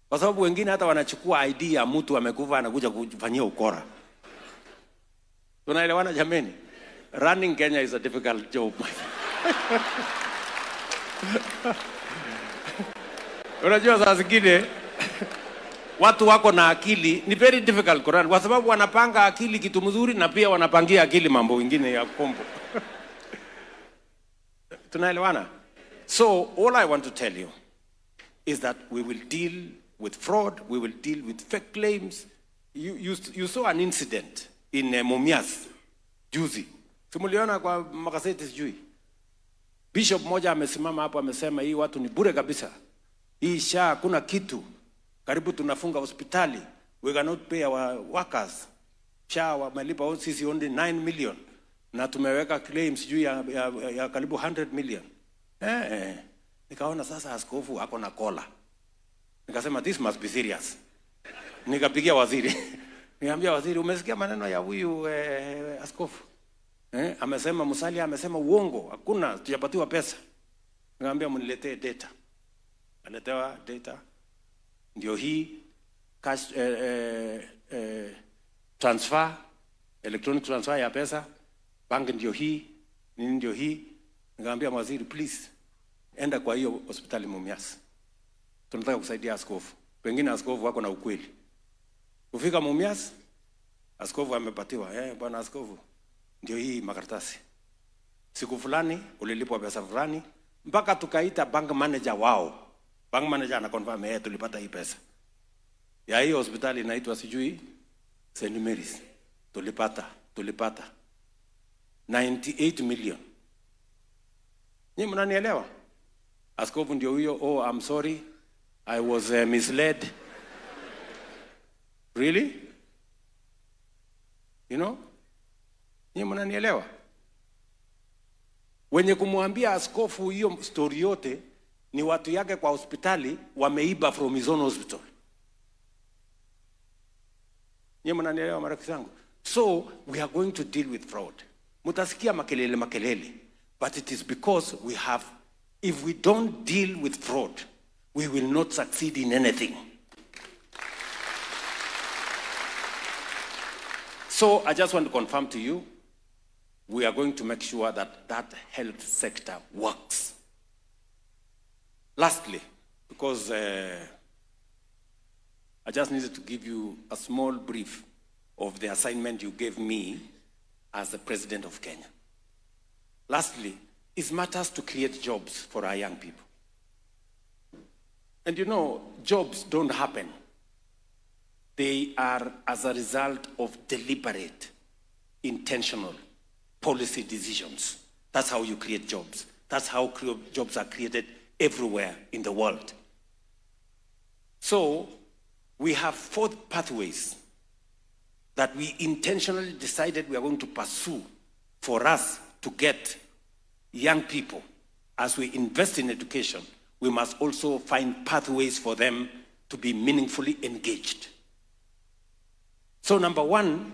Kwa sababu wengine hata wanachukua ID ya mtu amekufa anakuja kufanyia ukora. Tunaelewana jameni? Running Kenya is a difficult job, my friend. Unajua saa zingine watu wako na akili ni very difficult kurun kwa sababu wanapanga akili kitu mzuri na pia wanapangia akili mambo mengine ya kombo. Tunaelewana? So all I want to tell you is that we will deal with fraud, we will deal with fake claims. You saw an incident in Mumias juzi. Simuliona kwa magazeti sijui. Bishop moja amesimama hapo amesema hii watu ni bure kabisa. Hii SHA kuna kitu. Karibu tunafunga hospitali. We cannot pay our workers. SHA wamelipa sisi only 9 million. Na tumeweka claims juu ya karibu 100 million. Nikaona sasa askofu ako na kola. Nikasema this must be serious. Nikapigia waziri. Niambia waziri, umesikia maneno ya huyu askofu? Amesema Musalia amesema uongo, hakuna tujapatiwa pesa. Nikamwambia mniletee data. Aletewa data. Ndio hii cash transfer, electronic transfer ya pesa, bank ndio hii, nini ndio hii. Nikamwambia waziri, please enda kwa hiyo hospitali Mumias. Tunataka kusaidia askofu. Pengine askofu wako na ukweli. Kufika Mumias, askofu amepatiwa, bwana askofu, ndio hii makaratasi. Siku fulani ulilipwa pesa fulani, mpaka tukaita bank manager wao. Bank manager ana confirm tulipata hii pesa. Ya hiyo hospitali inaitwa sijui St. Mary's. Tulipata 98 million. Ni mnanielewa? Askofu ndio huyo, I'm sorry, I was misled. Really? You know? Ni mnanielewa? Wenye kumwambia askofu hiyo story yote ni watu yake kwa hospitali wameiba from his own hospital. Ni mnanielewa marafiki zangu? So we are going to deal with fraud. Mutasikia makelele, but it is because we have, if we don't deal with fraud, we will not succeed in anything. So I just want to confirm to you, we are going to make sure that that health sector works. Lastly, because I just needed to give you a small brief of the assignment you gave me as the President of Kenya. Lastly, it matters to create jobs for our young people. And you know, jobs don't happen. They are as a result of deliberate, intentional policy decisions. That's how you create jobs. That's how jobs are created everywhere in the world. So we have 4 pathways that we intentionally decided we are going to pursue for us to get young people. As we invest in education, we must also find pathways for them to be meaningfully engaged. So number 1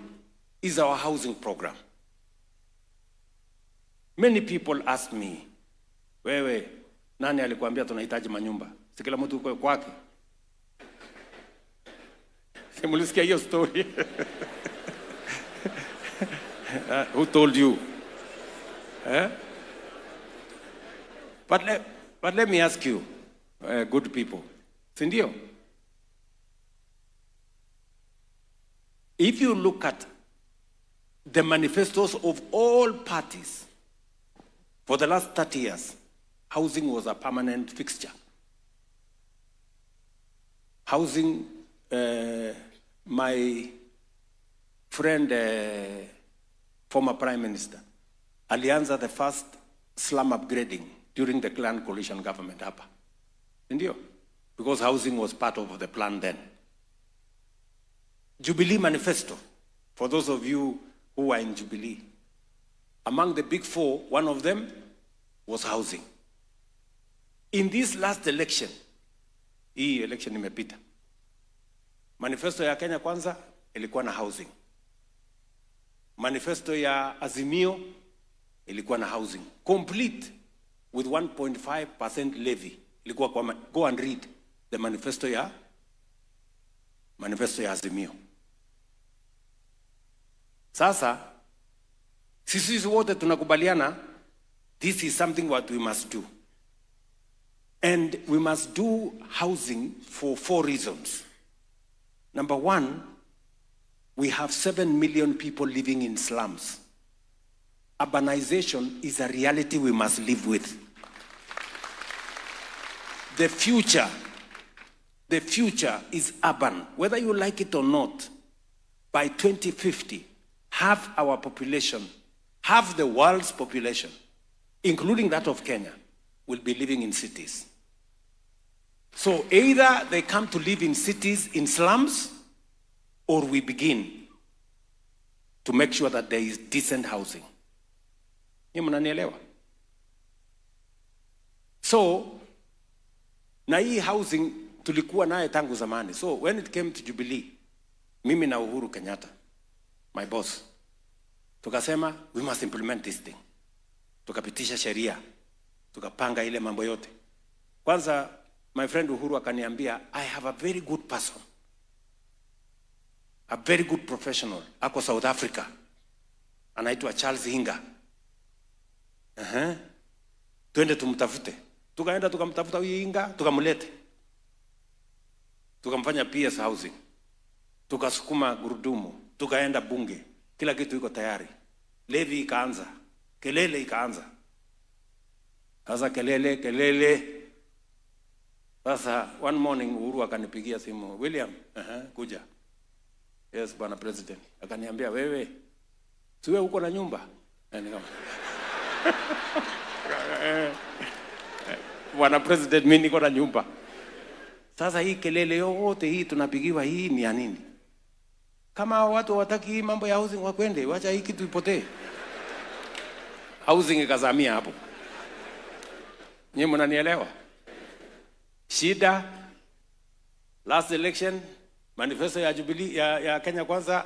is our housing program. Many people ask me, wewe, nani alikuambia tunahitaji manyumba? Si kila mtu uko kwake. Simulisikia hiyo story. Who told you? But let me ask you, good people. Sindio? If you look at the manifestos of all parties, for the last 30 years, housing was a permanent fixture. Housing, my friend, former Prime Minister, alianza the first slum upgrading during the Clan Coalition government hapa. Ndio? Because housing was part of the plan then. Jubilee Manifesto, for those of you who are in Jubilee, among the big 4, one of them was housing. In this last election, hii election imepita, manifesto ya Kenya Kwanza ilikuwa na housing. Manifesto ya Azimio ilikuwa na housing. Complete with 1.5% levy. Ilikuwa kwa, go and read the manifesto ya Azimio. Sasa, sisi wote tunakubaliana, this is something what we must do. And we must do housing for 4 reasons. Number 1, we have 7 million people living in slums. Urbanization is a reality we must live with. The future is urban. Whether you like it or not, by 2050, half our population, half the world's population, including that of Kenya, will be living in cities. So either they come to live in cities, in slums, or we begin to make sure that there is decent housing. Ni mnanielewa? So, na hii housing tulikuwa naye tangu zamani. So, when it came to Jubilee, mimi na Uhuru Kenyatta, my boss, tukasema, we must implement this thing. Tukapitisha sheria, tukapanga ile mambo yote. Kwanza, my friend Uhuru akaniambia, I have a very good person, a very good professional, ako South Africa, anaitwa Charles Hinga. Tuende tumtafute. Tukaenda tukamtafuta huyu Hinga, tukamlete. Tukamfanya PS housing. Tukasukuma gurudumu, tukaenda bunge. Kila kitu iko tayari. Levi ikaanza, kelele ikaanza. Sasa kelele. Sasa one morning Uhuru akanipigia simu, William, kuja. Yes, Bwana President. Akaniambia, wewe, siwe uko na nyumba? Bwana President, mimi niko na nyumba. Sasa hii kelele yote hii tunapigiwa, hii ni ya nini? Kama watu hawataki hii mambo ya housing wakwende, wacha hii kitu ipotee. Housing ikazamia hapo. Nyinyi mnanielewa? Shida, last election, manifesto ya Jubilee ya Kenya Kwanza,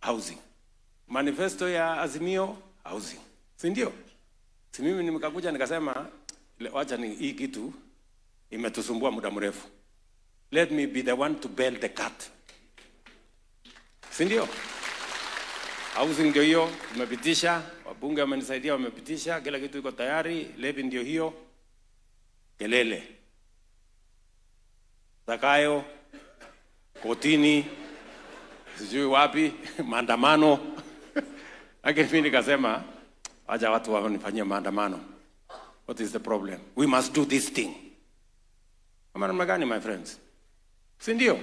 housing. Manifesto ya Azimio, housing. Si ndio? Si mimi nimekakuja nikasema, wacha ni hii kitu imetusumbua muda mrefu. Let me be the one to bail the cat. Si ndio? Housing ndio hiyo, tumepitisha, wabunge wamenisaidia wamepitisha, kila kitu iko tayari, levy ndio hiyo. Kelele. Zakayo, kotini, sijui wapi, maandamano. Lakini mimi nikasema, acha watu wanifanyie maandamano. What is the problem? We must do this thing. Kama namna gani, my friends? Si ndio?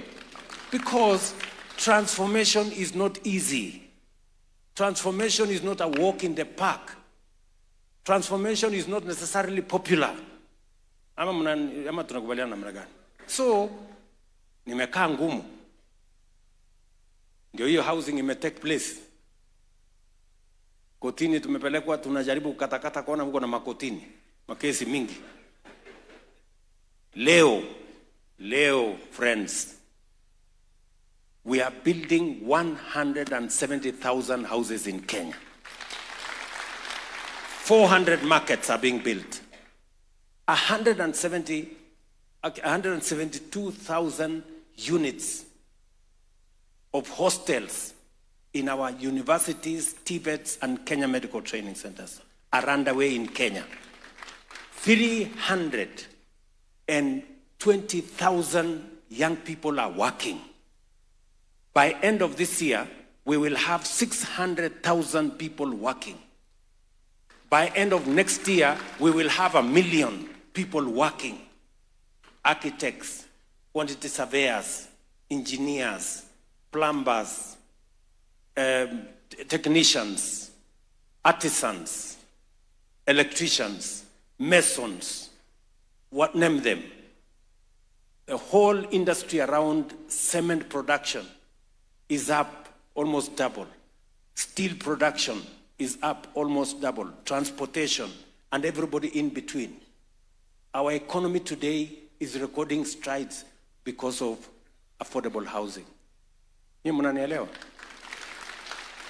Because transformation is not easy. Transformation is not a walk in the park. Transformation is not necessarily popular. Ama tunakubaliana namna gani? So, nimekaa ngumu. Ndio hiyo housing take place. Kotini tumepelekwa, tunajaribu kukatakata kuona huko na makotini. Makesi mingi. Leo, friends, we are building 170,000 houses in Kenya. 400 markets are being built. 172,000 units of hostels in our universities, TVETs, and Kenya Medical Training Centers are underway in Kenya. 320,000 young people are working. By end of this year, we will have 600,000 people working. By end of next year, we will have 1 million people working. Architects, quantity surveyors, engineers, plumbers, technicians, artisans, electricians, masons, what name them. The whole industry around cement production is up almost double. Steel production is up almost double. Transportation and everybody in between. Our economy today is recording strides because of affordable housing.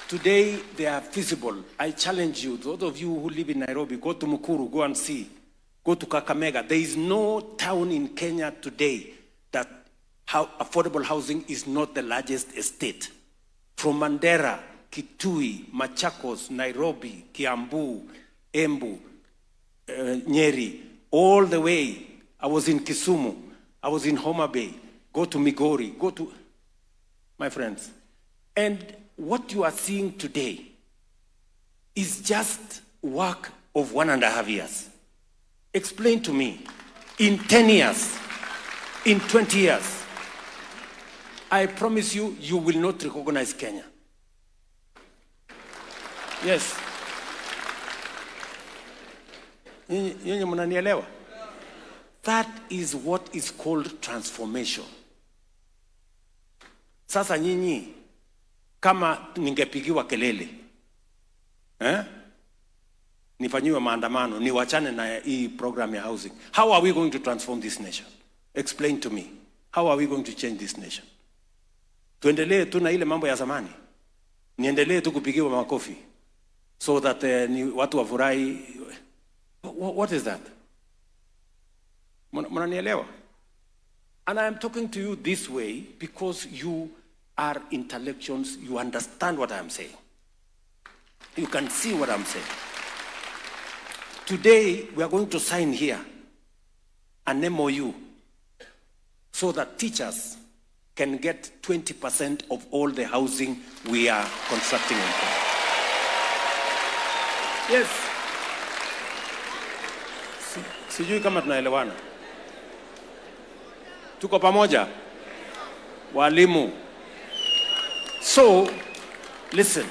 Today they are feasible. I challenge you, those of you who live in Nairobi, go to Mukuru, go and see. Go to Kakamega. There is no town in Kenya today that affordable housing is not the largest estate. From Mandera, Kitui, Machakos, Nairobi, Kiambu, Embu, Nyeri, all the way. I was in Kisumu, I was in Homa Bay, go to Migori, go to, my friends. And what you are seeing today is just work of 1.5 years. Explain to me, in 10 years, in 20 years, I promise you, you will not recognize Kenya. Yes. Nyinyi mnanielewa? That is what is called transformation. Sasa nyinyi, kama ningepigiwa kelele, nifanyiwe maandamano, niwachane na hii program ya housing, how are we going to transform this nation? Explain to me. How are we going to change this nation? Tuendelee tu na ile mambo ya zamani? Niendelee tu kupigiwa makofi so that ni watu wafurahi? What is that? Mnanielewa? And I am talking to you this way because you are intellectuals, you understand what I am saying. You can see what I'm saying. Today, we are going to sign here an MOU so that teachers can get 20% of all the housing we are constructing in Kenya. Yes. Sijui kama tunaelewana. Tuko pamoja? Walimu. So, listen.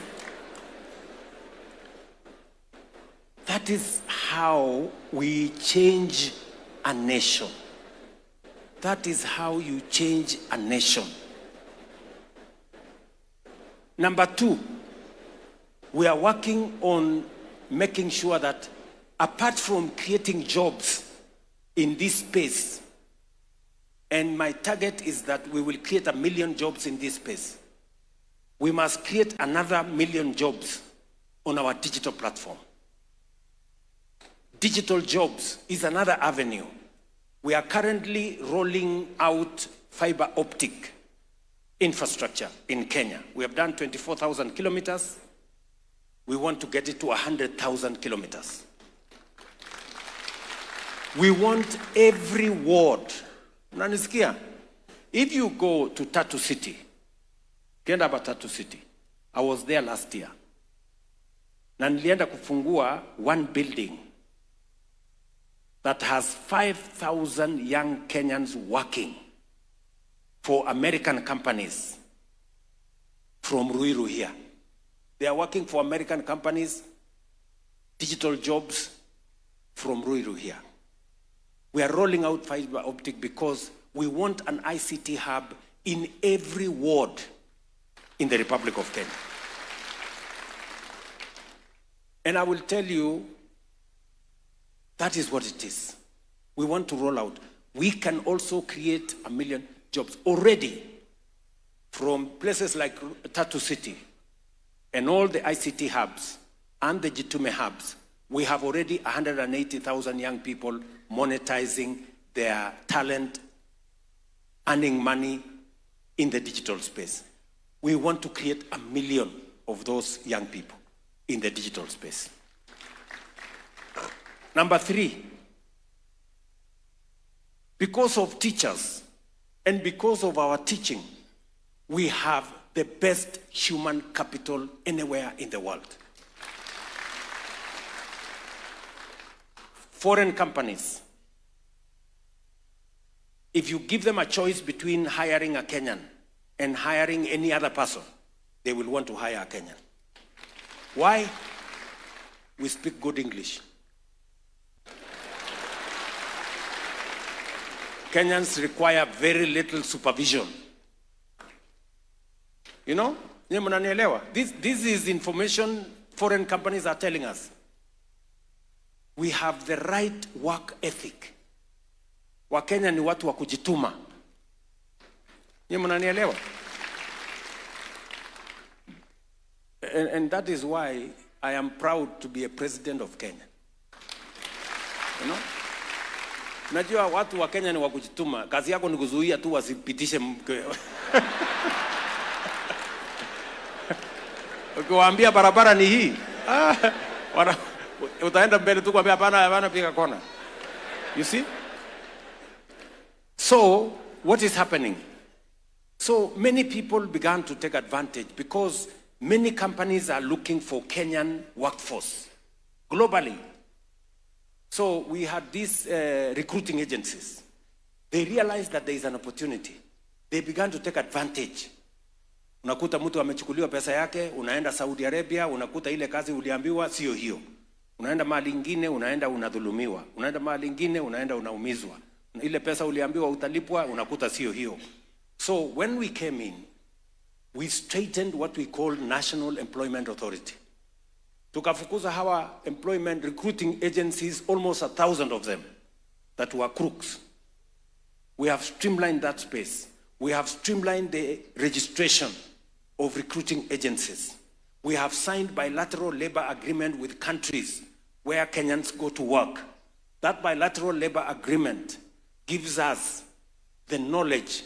That is how we change a nation. That is how you change a nation. Number two, we are working on making sure that apart from creating jobs in this space, and my target is that we will create 1 million jobs in this space, we must create another 1 million jobs on our digital platform. Digital jobs is another avenue. We are currently rolling out fiber optic infrastructure in Kenya. We have done 24,000 kilometers. We want to get it to 100,000 kilometers. We want every ward. Unanisikia? If you go to Tatu City, Kenda about Tatu City, I was there last year. Na nilienda kufungua one building that has 5,000 young Kenyans working for American companies from Ruiru here. They are working for American companies, digital jobs from Ruiru here. We are rolling out fiber optic because we want an ICT hub in every ward in the Republic of Kenya. And I will tell you, that is what it is. We want to roll out. We can also create 1 million jobs already from places like Tatu City and all the ICT hubs and the Jitume hubs. We have already 180,000 young people monetizing their talent, earning money in the digital space. We want to create 1 million of those young people in the digital space. Number three, because of teachers and because of our teaching, we have the best human capital anywhere in the world. Foreign companies, if you give them a choice between hiring a Kenyan and hiring any other person, they will want to hire a Kenyan. Why? We speak good English. Kenyans require very little supervision. You know? This is information foreign companies are telling us. We have the right work ethic. Wakenya ni watu wa kujituma. And that is why I am proud to be a president of Kenya. You know? Najua watu wa Kenya ni wa kujituma. Kazi yako ni kuzuia tu wasipitishe ukiwaambia barabara ni hii. Utaenda mbele tu kuambia hapana piga kona. You see? So, what is happening? So, many people began to take advantage because many companies are looking for Kenyan workforce globally. So we had these recruiting agencies. They realized that there is an opportunity. They began to take advantage. Unakuta mtu amechukuliwa pesa yake, unaenda Saudi Arabia, unakuta ile kazi uliambiwa sio hiyo. Unaenda mahali ingine, unaenda unadhulumiwa. Unaenda mahali ingine, unaenda unaumizwa. Ile pesa uliambiwa utalipwa, unakuta sio hiyo. So when we came in, we straightened what we call National Employment Authority. Tukafukuza hawa employment recruiting agencies, almost 1,000 of them, that were crooks. We have streamlined that space. We have streamlined the registration of recruiting agencies. We have signed bilateral labor agreement with countries where Kenyans go to work. That bilateral labor agreement gives us the knowledge.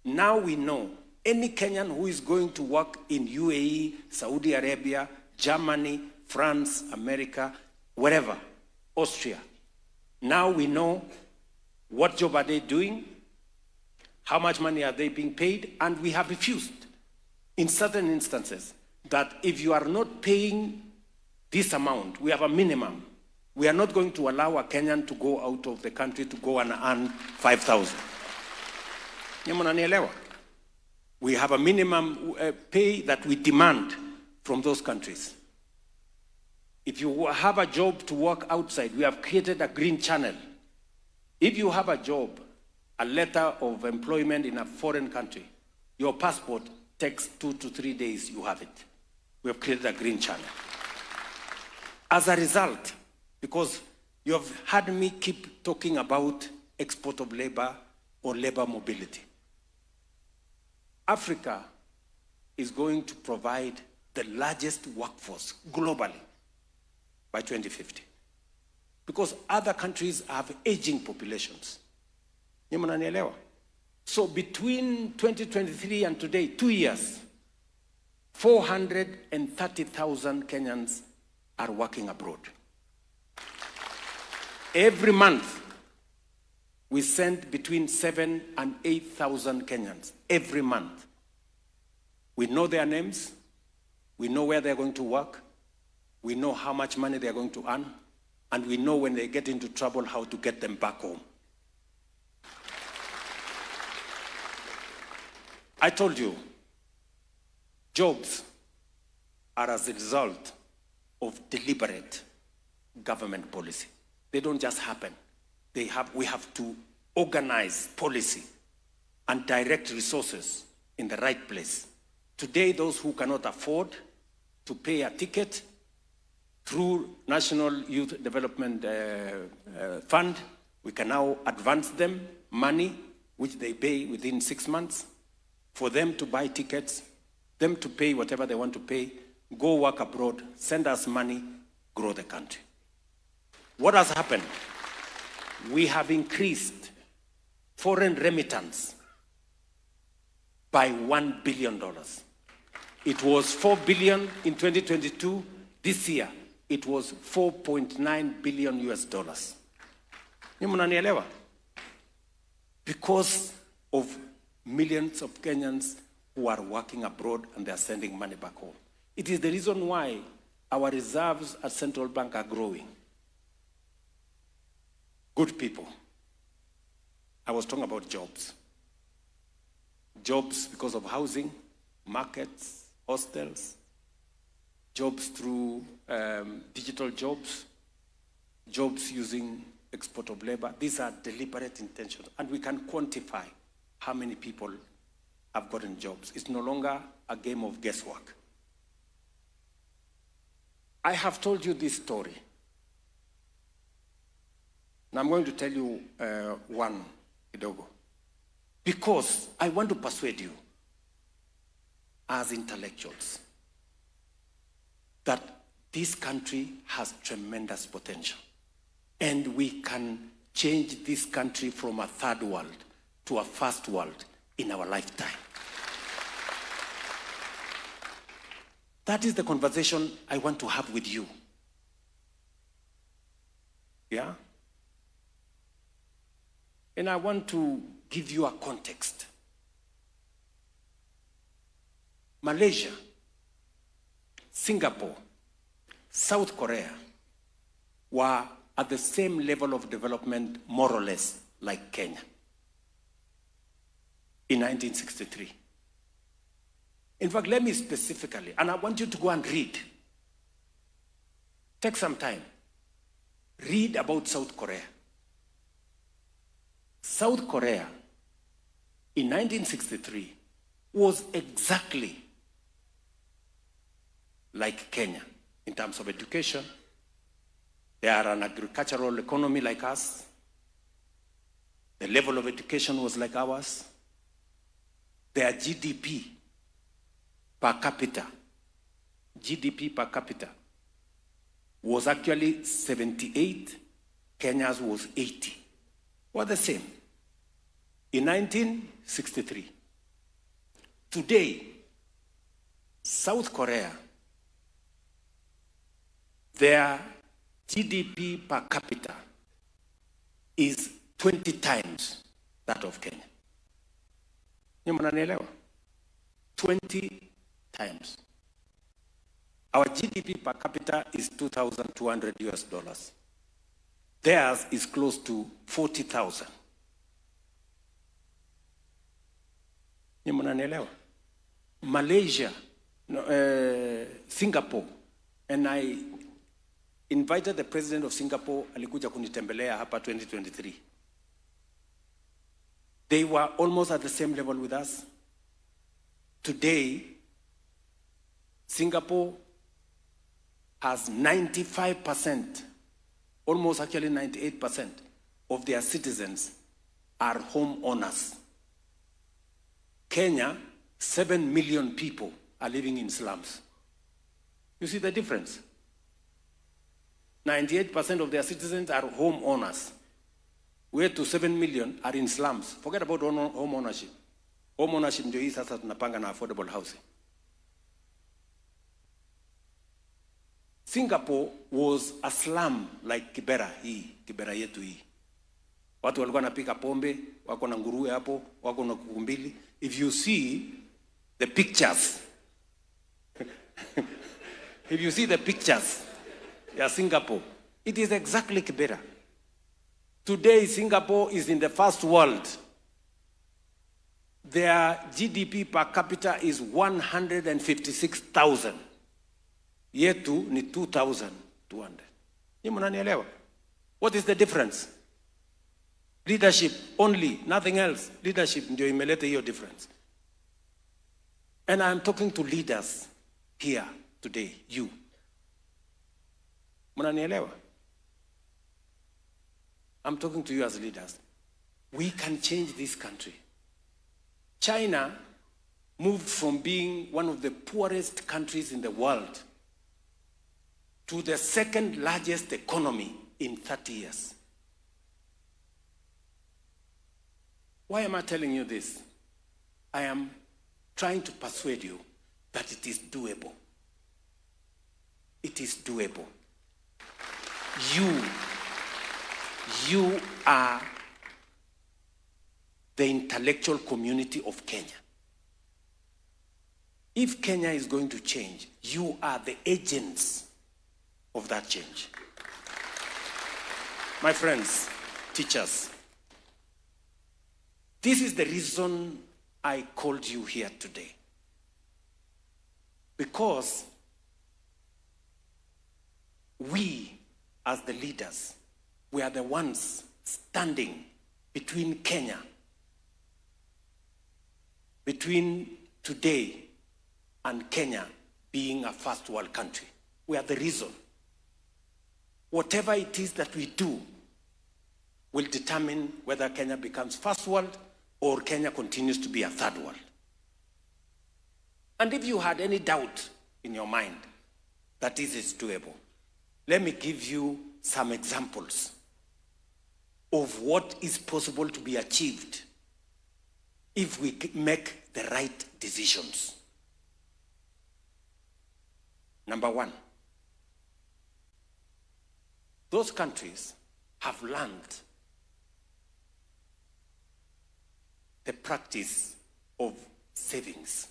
Now we know any Kenyan who is going to work in UAE, Saudi Arabia, Germany, France, America, wherever, Austria. Now we know what job are they doing, how much money are they being paid, and we have refused in certain instances that if you are not paying this amount, we have a minimum. We are not going to allow a Kenyan to go out of the country to go and earn 5,000. We have a minimum pay that we demand from those countries. If you have a job to work outside, we have created a green channel. If you have a job, a letter of employment in a foreign country, your passport takes 2 to 3 days, you have it. We have created a green channel. As a result, because you have heard me keep talking about export of labor or labor mobility, Africa is going to provide the largest workforce globally by 2050. Because other countries have aging populations. So between 2023 and today, 2 years, 430,000 Kenyans are working abroad. Every month, we send between 7,000 and 8,000 Kenyans, every month. We know their names, we know where they're going to work, we know how much money they're going to earn, and we know when they get into trouble how to get them back home. I told you, jobs are as a result of deliberate government policy. They don't just happen. We have to organize policy and direct resources in the right place. Today, those who cannot afford to pay a ticket through National Youth Development Fund, we can now advance them money, which they pay within 6 months, for them to buy tickets, them to pay whatever they want to pay, go work abroad, send us money, grow the country. What has happened? We have increased foreign remittance by $1 billion. It was $4 billion in 2022. This year, it was $4.9 billion US. Because of millions of Kenyans who are working abroad and they are sending money back home. It is the reason why our reserves at Central Bank are growing. Good people. I was talking about jobs. Jobs because of housing, markets, hostels, jobs through digital jobs, jobs using export of labor. These are deliberate intentions, and we can quantify how many people have gotten jobs. It's no longer a game of guesswork. I have told you this story. Now I'm going to tell you one, kidogo, because I want to persuade you as intellectuals that this country has tremendous potential, and we can change this country from a third world to a first world in our lifetime. That is the conversation I want to have with you. Yeah? And I want to give you a context. Malaysia, Singapore, South Korea were at the same level of development, more or less, like Kenya in 1963. In fact, let me specifically, and I want you to go and read. Take some time. Read about South Korea. South Korea in 1963 was exactly like Kenya in terms of education. They are an agricultural economy like us. The level of education was like ours. Their GDP per capita was actually 78, Kenya's was 80. Were the same in 1963. Today, South Korea, their GDP per capita is 20 times that of Kenya. Ni mnanielewa? 20 times. Our GDP per capita is $2,200. Theirs is close to 40,000. Ni mnanielewa? Malaysia, Singapore, and I invited the president of Singapore, alikuja kunitembelea hapa 2023. They were almost at the same level with us. Today, Singapore has 95%, almost actually 98% of their citizens are homeowners. Kenya, 7 million people are living in slums. You see the difference? 98% of their citizens are homeowners. Where to 7 million are in slums. Forget about home ownership. Home ownership ndio hii sasa tunapanga na affordable housing. Singapore was a slum like Kibera yetu hii. Watu walikuwa wanapika pombe, wako na nguruwe hapo, wako na kuku mbili. If you see the pictures, if you see the pictures, Singapore, it is exactly Kibera. Today, Singapore is in the first world. Their GDP per capita is 156,000. Yetu ni 2,200. Ni mnanielewa? What is the difference? Leadership only, nothing else. Leadership ndio imeleta hiyo difference. And I'm talking to leaders here today, you. Mnanielewa? I'm talking to you as leaders. We can change this country. China moved from being one of the poorest countries in the world to the second largest economy in 30 years. Why am I telling you this? I am trying to persuade you that it is doable. It is doable. You are the intellectual community of Kenya. If Kenya is going to change, you are the agents of that change. My friends, teachers, this is the reason I called you here today. Because we, as the leaders, we are the ones standing between Kenya, between today and Kenya being a first world country. We are the reason. Whatever it is that we do will determine whether Kenya becomes first world or Kenya continues to be a third world. And if you had any doubt in your mind that this is doable, let me give you some examples of what is possible to be achieved if we make the right decisions. Number one, those countries have learned the practice of savings.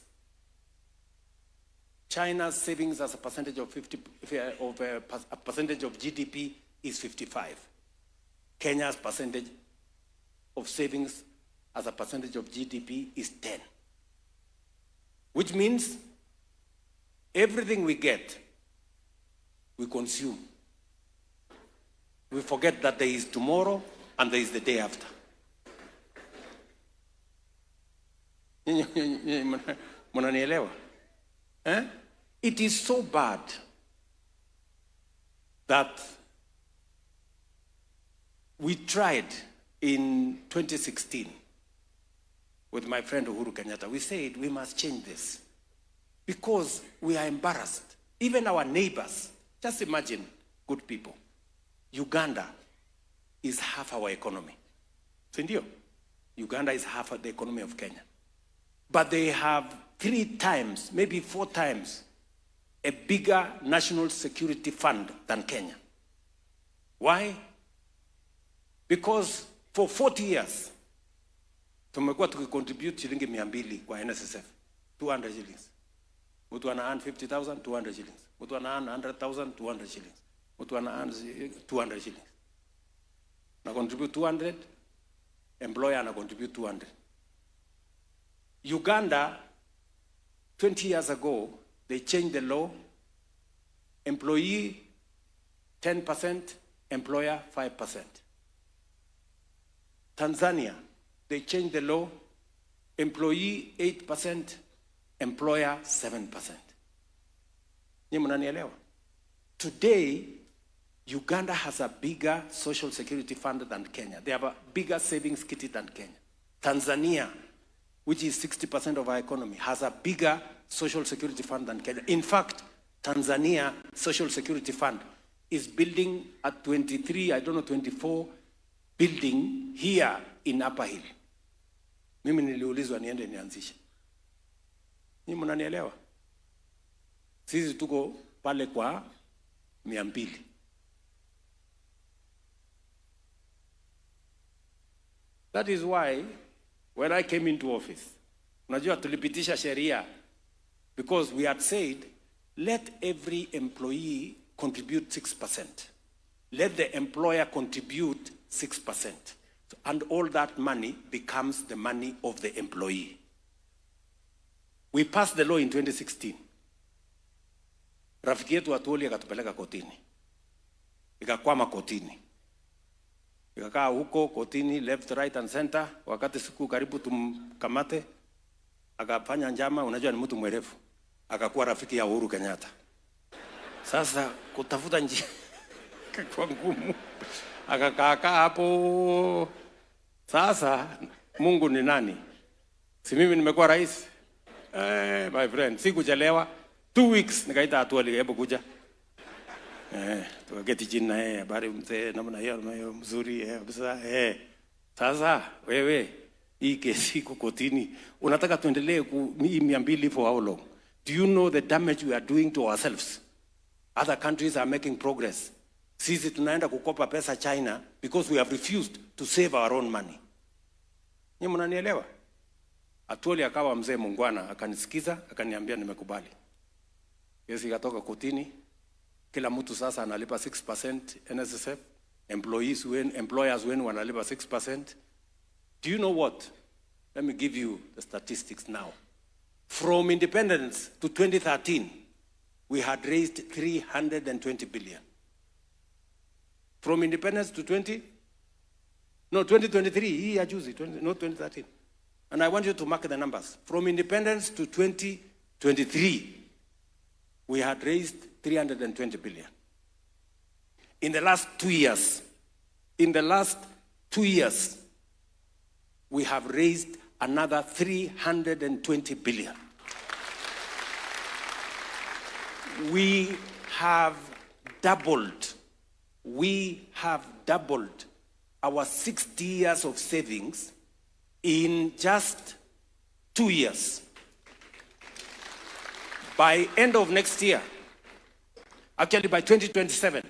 China's savings as a percentage of a percentage of GDP is 55. Kenya's percentage of savings as a percentage of GDP is 10. Which means everything we get, we consume. We forget that there is tomorrow and there is the day after. Mnanielewa? It is so bad that we tried in 2016 with my friend Uhuru Kenyatta. We said we must change this because we are embarrassed. Even our neighbors, just imagine, good people, Uganda is half our economy. Sindio? Uganda is half of the economy of Kenya. But they have 3 times, maybe 4 times, a bigger national security fund than Kenya. Why? Because for 40 years, tumekuwa tukicontribute shilingi 200 kwa NSSF, 200 shillings. Mtu ana earn 50,000, 200 shillings. Mtu ana earn 100,000, 200 shillings. Mtu ana earn 200 shillings. Na contribute 200, employer ana contribute 200. Uganda, 20 years ago, they changed the law. Employee 10%, employer 5%. Tanzania, they changed the law. Employee 8%, employer 7%. Nyinyi mnanielewa? Today, Uganda has a bigger social security fund than Kenya. They have a bigger savings kitty than Kenya. Tanzania, which is 60% of our economy, has a bigger social security fund than Kenya. In fact, Tanzania social security fund is building at 23, I don't know, 24 building here in Upper Hill. Mimi niliulizwa niende nianzishe. Nyinyi mnanielewa? Sisi tuko pale kwa 200. That is why when I came into office, unajua tulipitisha sheria because we had said let every employee contribute 6%. Let the employer contribute 6%. And all that money becomes the money of the employee. We passed the law in 2016. Rafiki yetu Atwoli akatupeleka kotini. Ikakwama kotini. Ikakaa huko kotini, left, right and center. Wakati siku karibu tumkamate, akafanya njama, unajua ni mtu mwerevu. Akakuwa rafiki ya Uhuru Kenyatta. Sasa kutafuta njia kwa ngumu. Akakaa hapo. Sasa Mungu ni nani? Si mimi nimekuwa rais? My friend, sikuchelewa. 2 weeks nikaita Atwoli, hebu kuja. Tukaketi chini na yeye, habari mzee, namna hiyo mzuri kabisa. Sasa wewe hii kesi iko kotini, unataka tuendelee ku 200 for how long? Do you know the damage we are doing to ourselves? Other countries are making progress. Sisi tunaenda kukopa pesa China because we have refused to save our own money. Nyinyi mnanielewa? Atwoli akawa mzee mungwana, akanisikiza, akaniambia nimekubali. Kesi ikatoka kotini. Kila mtu sasa analipa 6% NSSF. Employers wenu wanalipa 6%. Do you know what? Let me give you the statistics now. From independence to 2013, we had raised 320 billion. From independence to 2023, hii ya juzi, not 2013. And I want you to mark the numbers. From independence to 2023, we had raised 320 billion. In the last 2 years, we have raised another 320 billion. We have doubled our 60 years of savings in just 2 years. By end of next year, actually by 2027,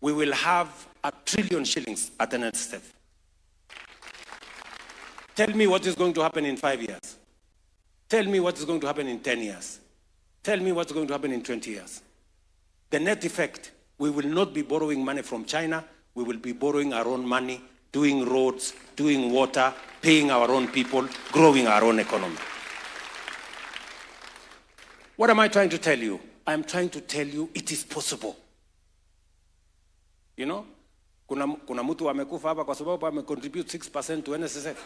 we will have 1 trillion shillings at NSSF. Tell me what is going to happen in 5 years. Tell me what is going to happen in 10 years. Tell me what's going to happen in 20 years. The net effect, we will not be borrowing money from China. We will be borrowing our own money, doing roads, doing water, paying our own people, growing our own economy. What am I trying to tell you? I'm trying to tell you it is possible. You know, kuna mtu amekufa hapa kwa sababu amecontribute 6% to NSSF.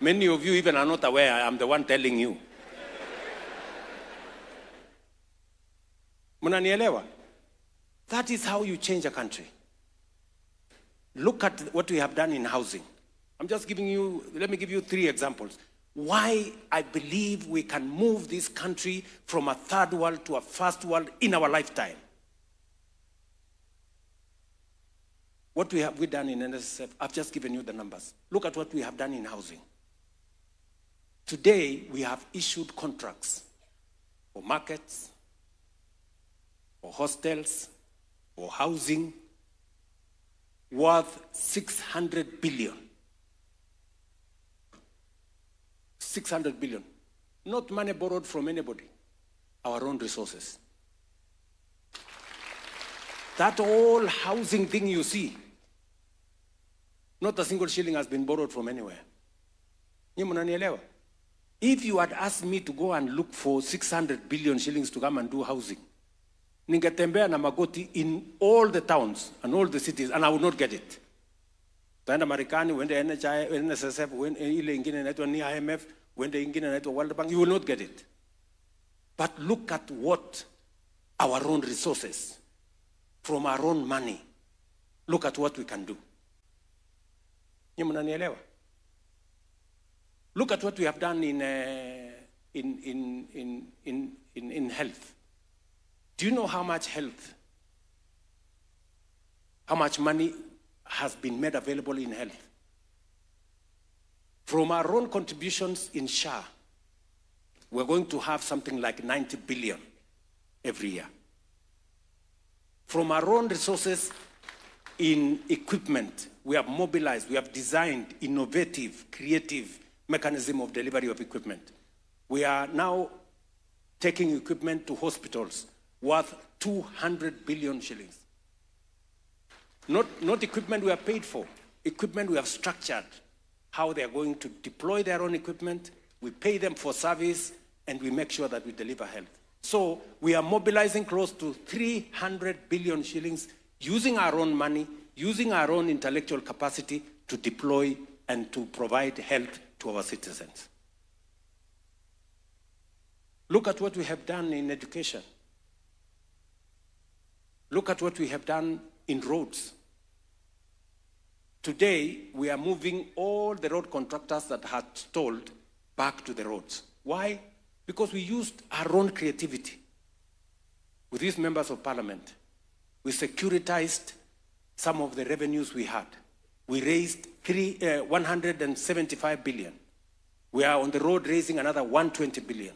Many of you even are not aware I am the one telling you. Mnanielewa? That is how you change a country. Look at what we have done in housing. I'm just giving you, let me give you 3 examples. Why I believe we can move this country from a third world to a first world in our lifetime. What have we done in NSSF? I've just given you the numbers. Look at what we have done in housing. Today, we have issued contracts for markets, for hostels, for housing, worth 600 billion. 600 billion. Not money borrowed from anybody. Our own resources. That whole housing thing you see, not a single shilling has been borrowed from anywhere. If you had asked me to go and look for 600 billion shillings to come and do housing, ningetembea na magoti in all the towns and all the cities, and I would not get it. Taenda Marekani, wende NHI, NSSF, wende ile ingine inaitwa ni IMF, wende ingine inaitwa World Bank, you will not get it. But look at what our own resources, from our own money, look at what we can do. Look at what we have done in health. Do you know how much health, how much money has been made available in health? From our own contributions in SHA, we're going to have something like 90 billion every year. From our own resources in equipment, we have mobilized, we have designed innovative, creative mechanism of delivery of equipment. We are now taking equipment to hospitals worth 200 billion shillings. Not equipment we are paid for, equipment we have structured, how they are going to deploy their own equipment, we pay them for service, and we make sure that we deliver health. So we are mobilizing close to 300 billion shillings, using our own money, using our own intellectual capacity to deploy and to provide health to our citizens. Look at what we have done in education. Look at what we have done in roads. Today, we are moving all the road contractors that had stalled back to the roads. Why? Because we used our own creativity. With these members of parliament, we securitized some of the revenues we had. We raised 175 billion. We are on the road raising another 120 billion.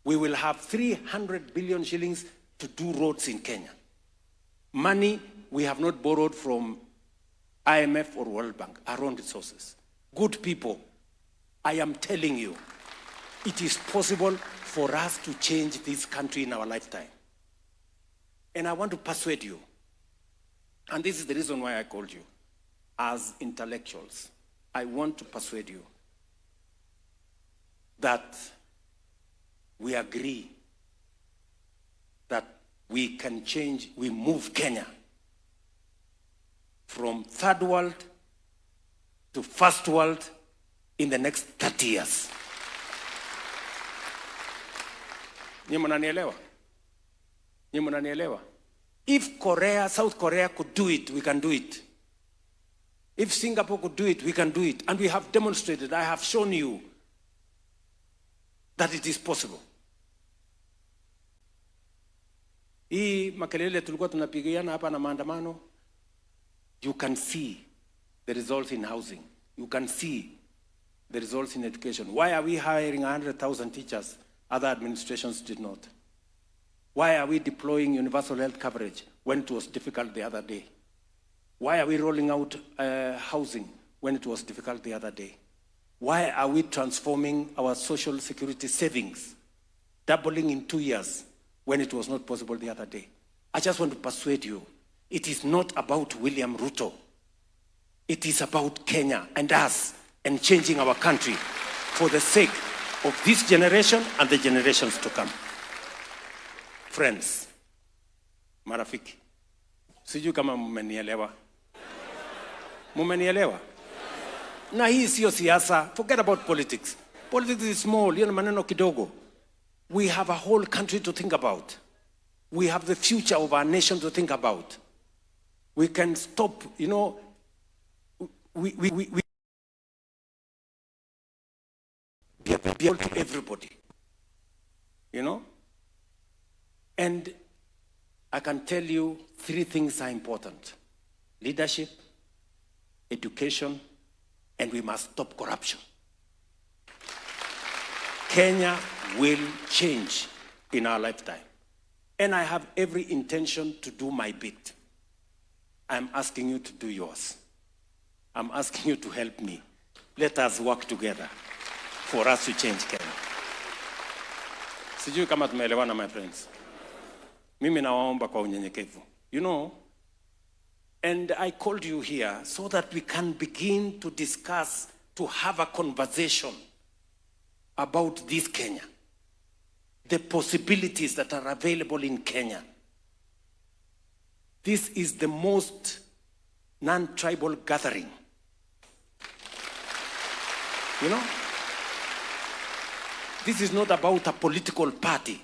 We will have 300 billion shillings to do roads in Kenya. Money we have not borrowed from IMF or World Bank, our own resources. Good people, I am telling you, it is possible for us to change this country in our lifetime. And I want to persuade you, and this is the reason why I called you, as intellectuals, I want to persuade you that we agree that we can change, we move Kenya from third world to first world in the next 30 years. If Korea, South Korea could do it, we can do it. If Singapore could do it, we can do it. And we have demonstrated, I have shown you that it is possible. Hii makelele tulikuwa tunapigiana hapa na maandamano, you can see the results in housing. You can see the results in education. Why are we hiring 100,000 teachers? Other administrations did not. Why are we deploying universal health coverage when it was difficult the other day? Why are we rolling out housing when it was difficult the other day? Why are we transforming our social security savings, doubling in 2 years when it was not possible the other day? I just want to persuade you, it is not about William Ruto. It is about Kenya and us and changing our country for the sake of this generation and the generations to come. Friends, marafiki, sijui kama mmenielewa. Mmenielewa? Na hii sio siasa. Forget about politics. Politics is small, maneno kidogo. We have a whole country to think about. We have the future of our nation to think about. We can stop, you know, we be able to everybody, you know? And I can tell you 3 things are important: leadership, education, and we must stop corruption. Kenya will change in our lifetime. And I have every intention to do my bit. I'm asking you to do yours. I'm asking you to help me. Let us work together for us to change Kenya. Sijui kama tumeelewana, my friends. Mimi nawaomba kwa unyenyekevu. You know, and I called you here so that we can begin to discuss, to have a conversation about this Kenya. The possibilities that are available in Kenya. This is the most non-tribal gathering. You know? This is not about a political party.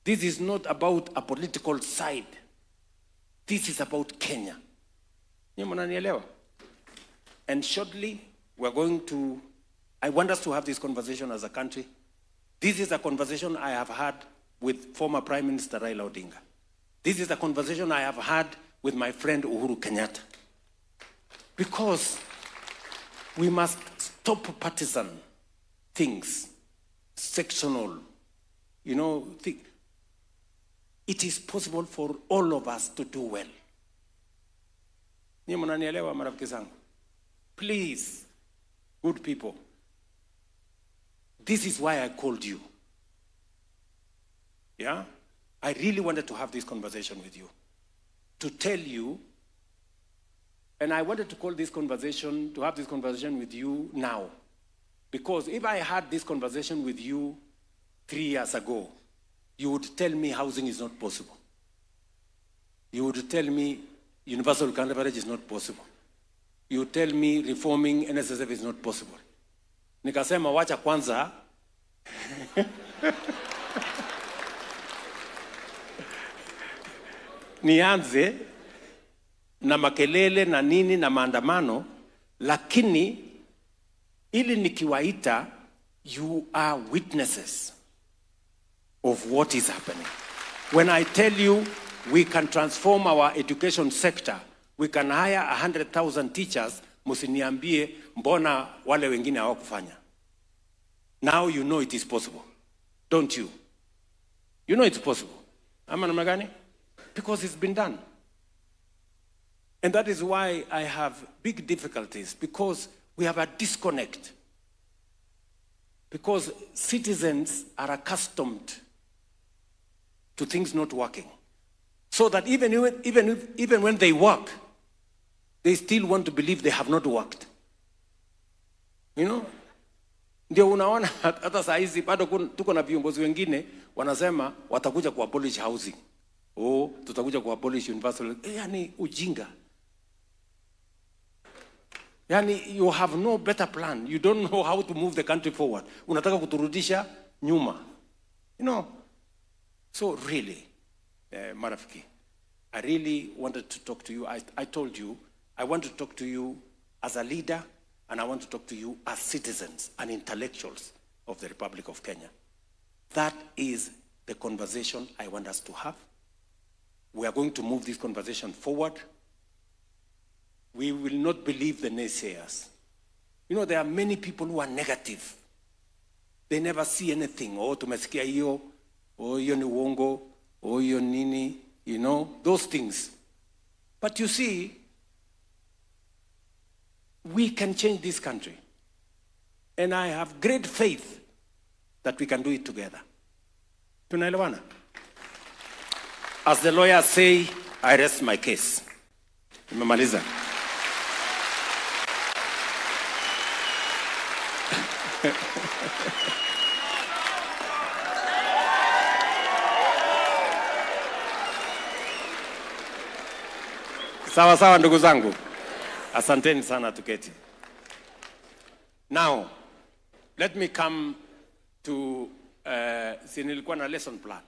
This is not about a political side. This is about Kenya. And shortly, we're going to, I want us to have this conversation as a country. This is a conversation I have had with former Prime Minister Raila Odinga. This is a conversation I have had with my friend Uhuru Kenyatta. Because we must stop partisan things, sectional, you know. It is possible for all of us to do well. Please, good people, this is why I called you. Yeah? I really wanted to have this conversation with you. To tell you, and I wanted to call this conversation, to have this conversation with you now. Because if I had this conversation with you 3 years ago, you would tell me housing is not possible. You would tell me universal coverage is not possible. You would tell me reforming NSSF is not possible. Nikasema wacha kwanza nianze na makelele na nini na maandamano, lakini ili nikiwaita, you are witnesses of what is happening. When I tell you we can transform our education sector, we can hire 100,000 teachers, musiniambie mbona wale wengine hawakufanya. Now you know it is possible, don't you? You know it's possible. Ama namna gani? Because it's been done. And that is why I have big difficulties, because we have a disconnect. Because citizens are accustomed to things not working. So that even when they work, they still want to believe they have not worked. You know? Ndio unaona hata saa hizi bado tuko na viongozi wengine wanasema watakuja kuabolish housing. Oh, tutakuja kuabolish universal. Yani ujinga. Yani you have no better plan. You don't know how to move the country forward. Unataka kuturudisha nyuma. You know? So really, marafiki, I really wanted to talk to you. I told you, I want to talk to you as a leader, and I want to talk to you as citizens and intellectuals of the Republic of Kenya. That is the conversation I want us to have. We are going to move this conversation forward. We will not believe the naysayers. You know, there are many people who are negative. They never see anything. Oh, tumesikia hiyo, oh, hiyo ni uongo, oh, hiyo nini, you know, those things. But you see, we can change this country. And I have great faith that we can do it together. Tunaelewana? As the lawyers say, I rest my case. Nimemaliza. Sawa sawa ndugu zangu. Asanteni sana, tuketi. Now, let me come to, si nilikuwa na lesson plan.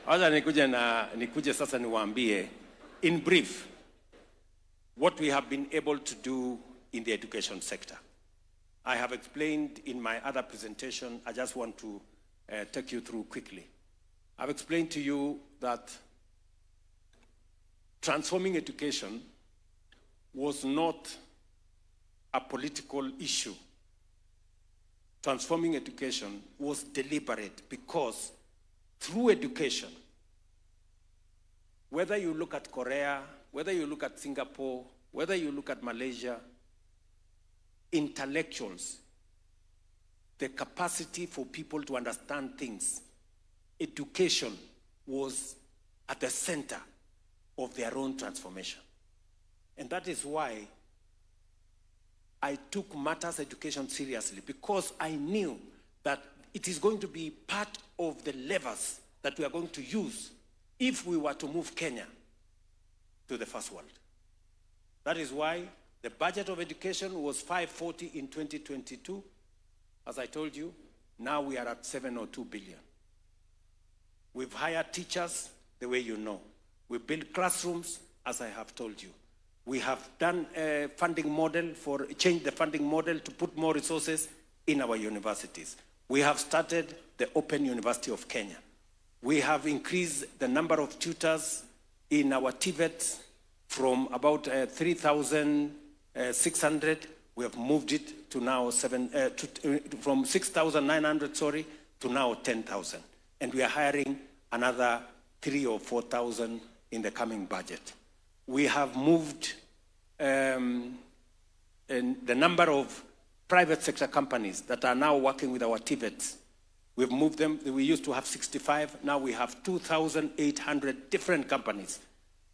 Acha nikuje sasa niwaambie in brief what we have been able to do in the education sector. I have explained in my other presentation. I just want to take you through quickly. I've explained to you that transforming education was not a political issue. Transforming education was deliberate because through education, whether you look at Korea, whether you look at Singapore, whether you look at Malaysia, intellectuals, the capacity for people to understand things, education was at the center of their own transformation. And that is why I took matters education seriously, because I knew that it is going to be part of the levers that we are going to use if we were to move Kenya to the first world. That is why the budget of education was 540 in 2022. As I told you, now we are at 702 billion. We've hired teachers the way you know. We built classrooms, as I have told you. We have done a funding model changed the funding model to put more resources in our universities. We have started the Open University of Kenya. We have increased the number of tutors in our TVETs from about 3,600. We have moved it to now from 6,900, to now 10,000. And we are hiring another 3,000 or 4,000 in the coming budget. We have moved in the number of private sector companies that are now working with our TVETs. We've moved them. We used to have 65. Now we have 2,800 different companies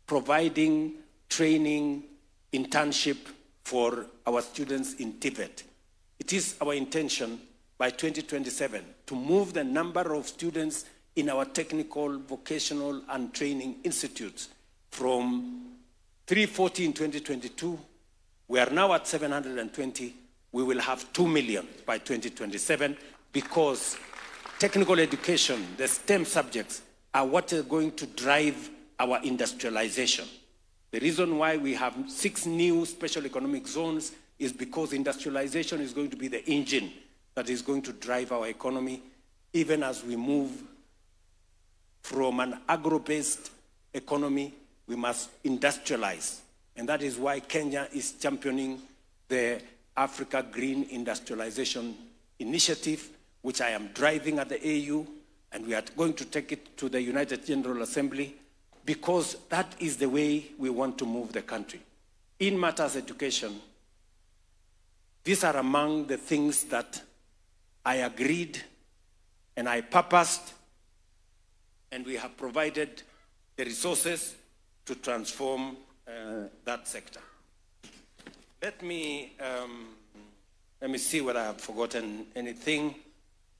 providing training, internship for our students in TVET. It is our intention by 2027 to move the number of students in our technical, vocational, and training institutes from 340 in 2022. We are now at 720. We will have 2 million by 2027 because technical education, the STEM subjects, are what are going to drive our industrialization. The reason why we have 6 new special economic zones is because industrialization is going to be the engine that is going to drive our economy, even as we move from an agro-based economy, we must industrialize. And that is why Kenya is championing the Africa Green Industrialization Initiative, which I am driving at the AU, and we are going to take it to the United General Assembly, because that is the way we want to move the country. In matters education, these are among the things that I agreed and I purposed, and we have provided the resources to transform that sector. Let me see whether I have forgotten anything.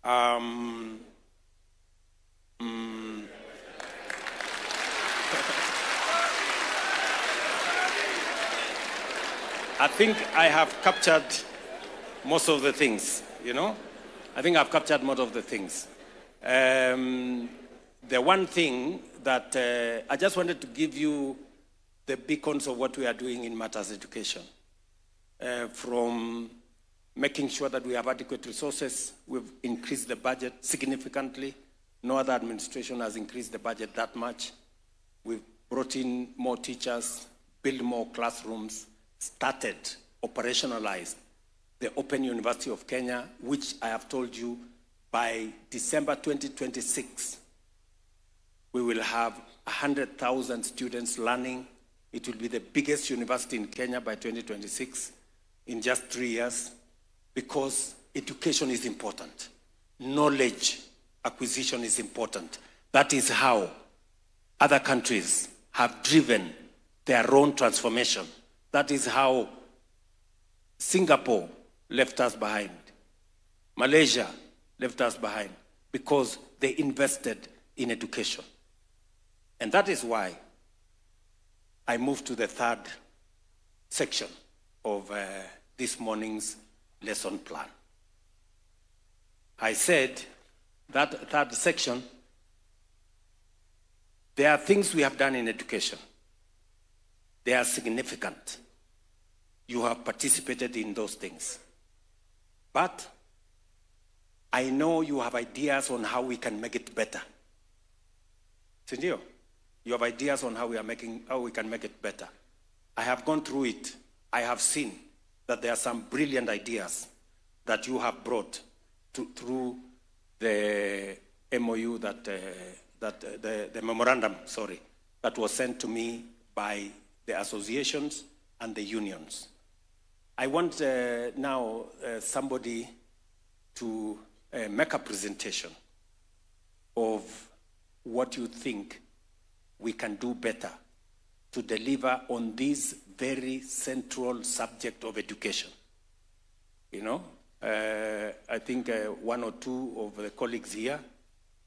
I think I have captured most of the things, you know? I think I've captured most of the things. The one thing that I just wanted to give you the beacons of what we are doing in matters education. From making sure that we have adequate resources, we've increased the budget significantly. No other administration has increased the budget that much. We've brought in more teachers, built more classrooms, started, operationalized the Open University of Kenya, which I have told you by December 2026, we will have 100,000 students learning. It will be the biggest university in Kenya by 2026 in just 3 years, because education is important. Knowledge acquisition is important. That is how other countries have driven their own transformation. That is how Singapore left us behind. Malaysia left us behind because they invested in education. And that is why I moved to the third section of this morning's lesson plan. I said that third section, there are things we have done in education. They are significant. You have participated in those things. But I know you have ideas on how we can make it better. Sindio? You have ideas on how we can make it better. I have gone through it. I have seen that there are some brilliant ideas that you have brought through the MOU the memorandum, that was sent to me by the associations and the unions. I want now somebody to make a presentation of what you think we can do better to deliver on this very central subject of education. You know, I think one or two of the colleagues here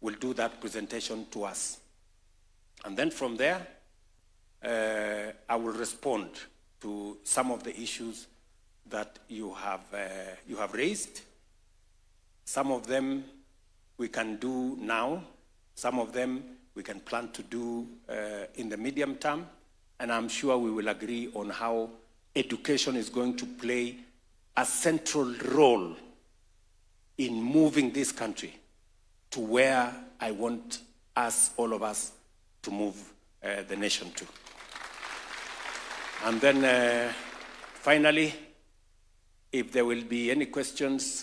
will do that presentation to us. And then from there, I will respond to some of the issues that you have raised. Some of them we can do now. Some of them we can plan to do in the medium term. And I'm sure we will agree on how education is going to play a central role in moving this country to where I want us, all of us, to move the nation to. And then finally, if there will be any questions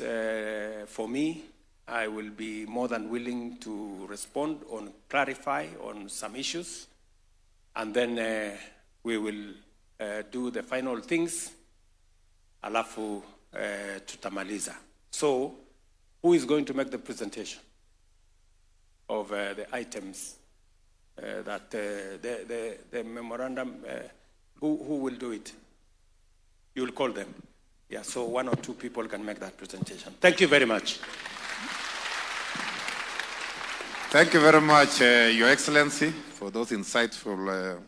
for me, I will be more than willing to respond or clarify on some issues. And then we will do the final things, alafu tutamaliza. So, who is going to make the presentation of the items that the memorandum, who will do it? You will call them. Yeah, so one or two people can make that presentation. Thank you very much. Thank you very much, Your Excellency, for those insightful